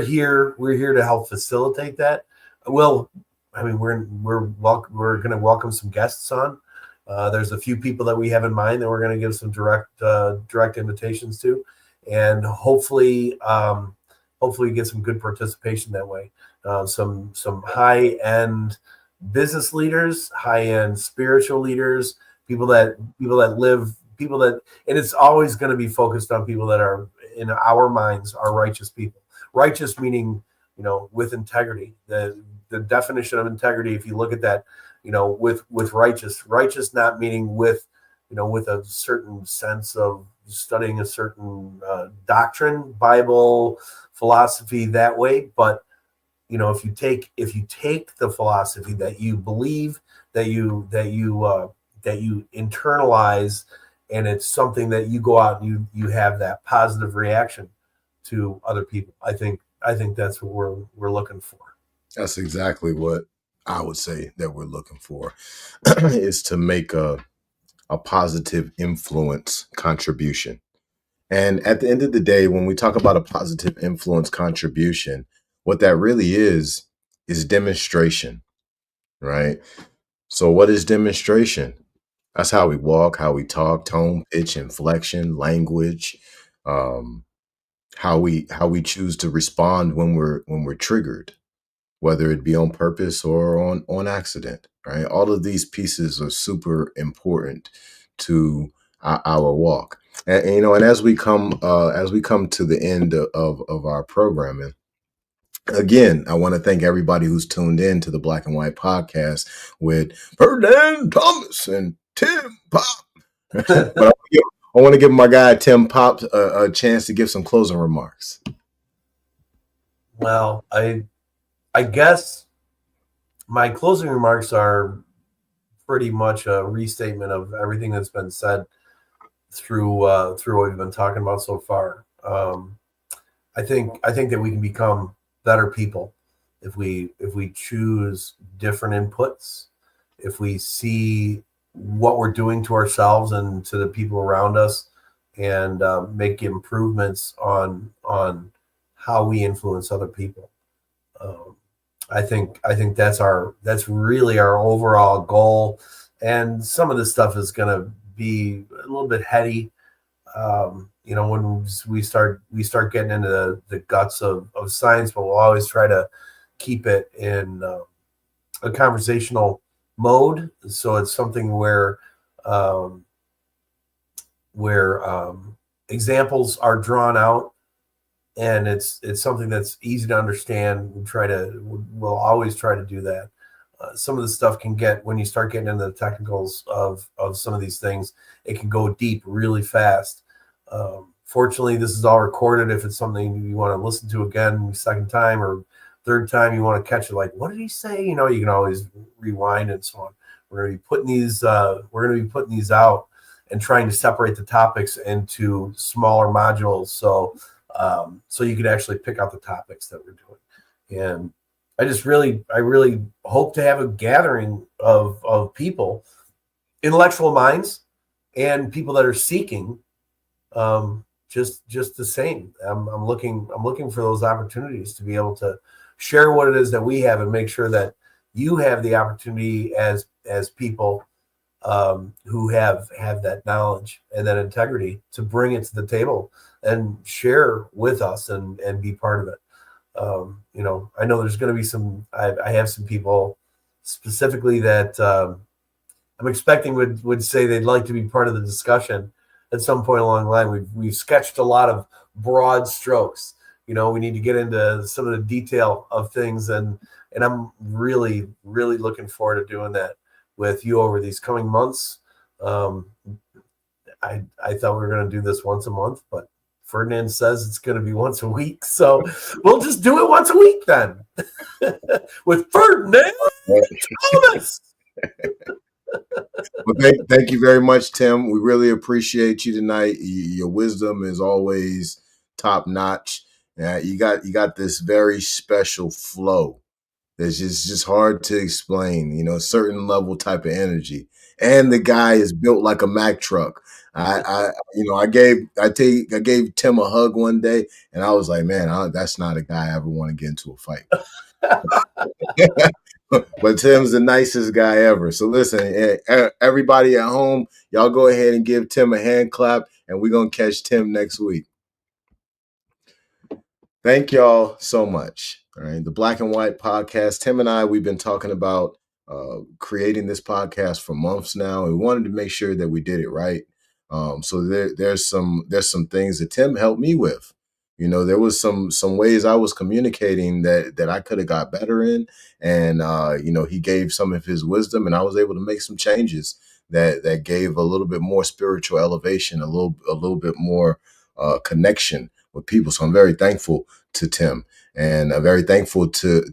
here to help facilitate that. Well, we're going to welcome some guests on. There's a few people that we have in mind that we're going to give some direct invitations to, and hopefully get some good participation that way. Some high end business leaders, high end spiritual leaders, people that and it's always going to be focused on people that are, in our minds, are righteous people. Righteous meaning, with integrity. The definition of integrity, if you look at that, with righteous not meaning with a certain sense of studying a certain doctrine, Bible, philosophy that way, but if you take the philosophy that you believe, that you internalize, and it's something that you go out and you have that positive reaction to other people, I think that's what we're looking for. That's exactly what I would say that we're looking for, is to make a positive influence contribution. And at the end of the day, when we talk about a positive influence contribution, what that really is demonstration, right? So what is demonstration? That's how we walk, how we talk, tone, pitch, inflection, language, um, how we choose to respond when we're triggered, whether it be on purpose or on accident, right? All of these pieces are super important to our walk. And as we come to the end of our programming, again, I want to thank everybody who's tuned in to the Black and White podcast with Ferdinand, Thomas, and Tim Pop. But I want to give my guy Tim Pop a chance to give some closing remarks. Well, I guess my closing remarks are pretty much a restatement of everything that's been said through what we've been talking about so far. I think that we can become better people if we choose different inputs, if we see what we're doing to ourselves and to the people around us, and make improvements on how we influence other people. Um, I think that's really our overall goal. And some of this stuff is going to be a little bit heady. When we start getting into the guts of science, but we'll always try to keep it in a conversational mode. So it's something um, where examples are drawn out, and it's something that's easy to understand. We'll always try to do that. Some of the stuff can get, when you start getting into the technicals of some of these things, it can go deep really fast. Fortunately, this is all recorded. If it's something you want to listen to again, second time or third time, you want to catch it, like, what did he say? You can always rewind and so on. We're going to be putting these out and trying to separate the topics into smaller modules, so you could actually pick out the topics that we're doing. And I really hope to have a gathering of people, intellectual minds, and people that are seeking, just the same. I'm looking for those opportunities to be able to share what it is that we have, and make sure that you have the opportunity as people who have that knowledge and that integrity to bring it to the table and share with us and be part of it. I know there's going to be I have some people specifically that I'm expecting would say they'd like to be part of the discussion at some point along the line. We've sketched a lot of broad strokes. We need to get into some of the detail of things, and I'm really, really looking forward to doing that with you over these coming months. I thought we were going to do this once a month, but Ferdinand says it's going to be once a week, so we'll just do it once a week then, with Ferdinand Thomas. Well, thank you very much, Tim. We really appreciate you tonight. Your wisdom is always top notch. You got this very special flow that's just hard to explain. Certain level type of energy, and the guy is built like a Mack truck. I gave Tim a hug one day, and I was like, man, that's not a guy I ever want to get into a fight. But Tim's the nicest guy ever. So listen, everybody at home, y'all go ahead and give Tim a hand clap, and we're going to catch Tim next week. Thank y'all so much. All right. The Black and White Podcast. Tim and I, we've been talking about creating this podcast for months now. And we wanted to make sure that we did it right. So there's some things that Tim helped me with. There was some ways I was communicating that I could have got better in. And, he gave some of his wisdom, and I was able to make some changes that gave a little bit more spiritual elevation, a little bit more connection with people. So I'm very thankful to Tim, and I'm very thankful to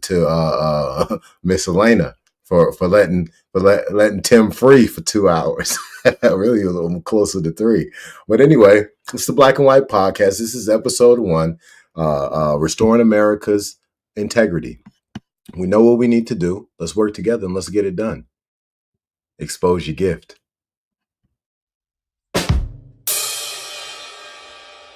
Miss Elena for letting Tim free for 2 hours. Really a little closer to 3. But anyway, it's the Black and White Podcast. This is episode 1, Restoring America's Integrity. We know what we need to do. Let's work together and let's get it done. Expose your gift.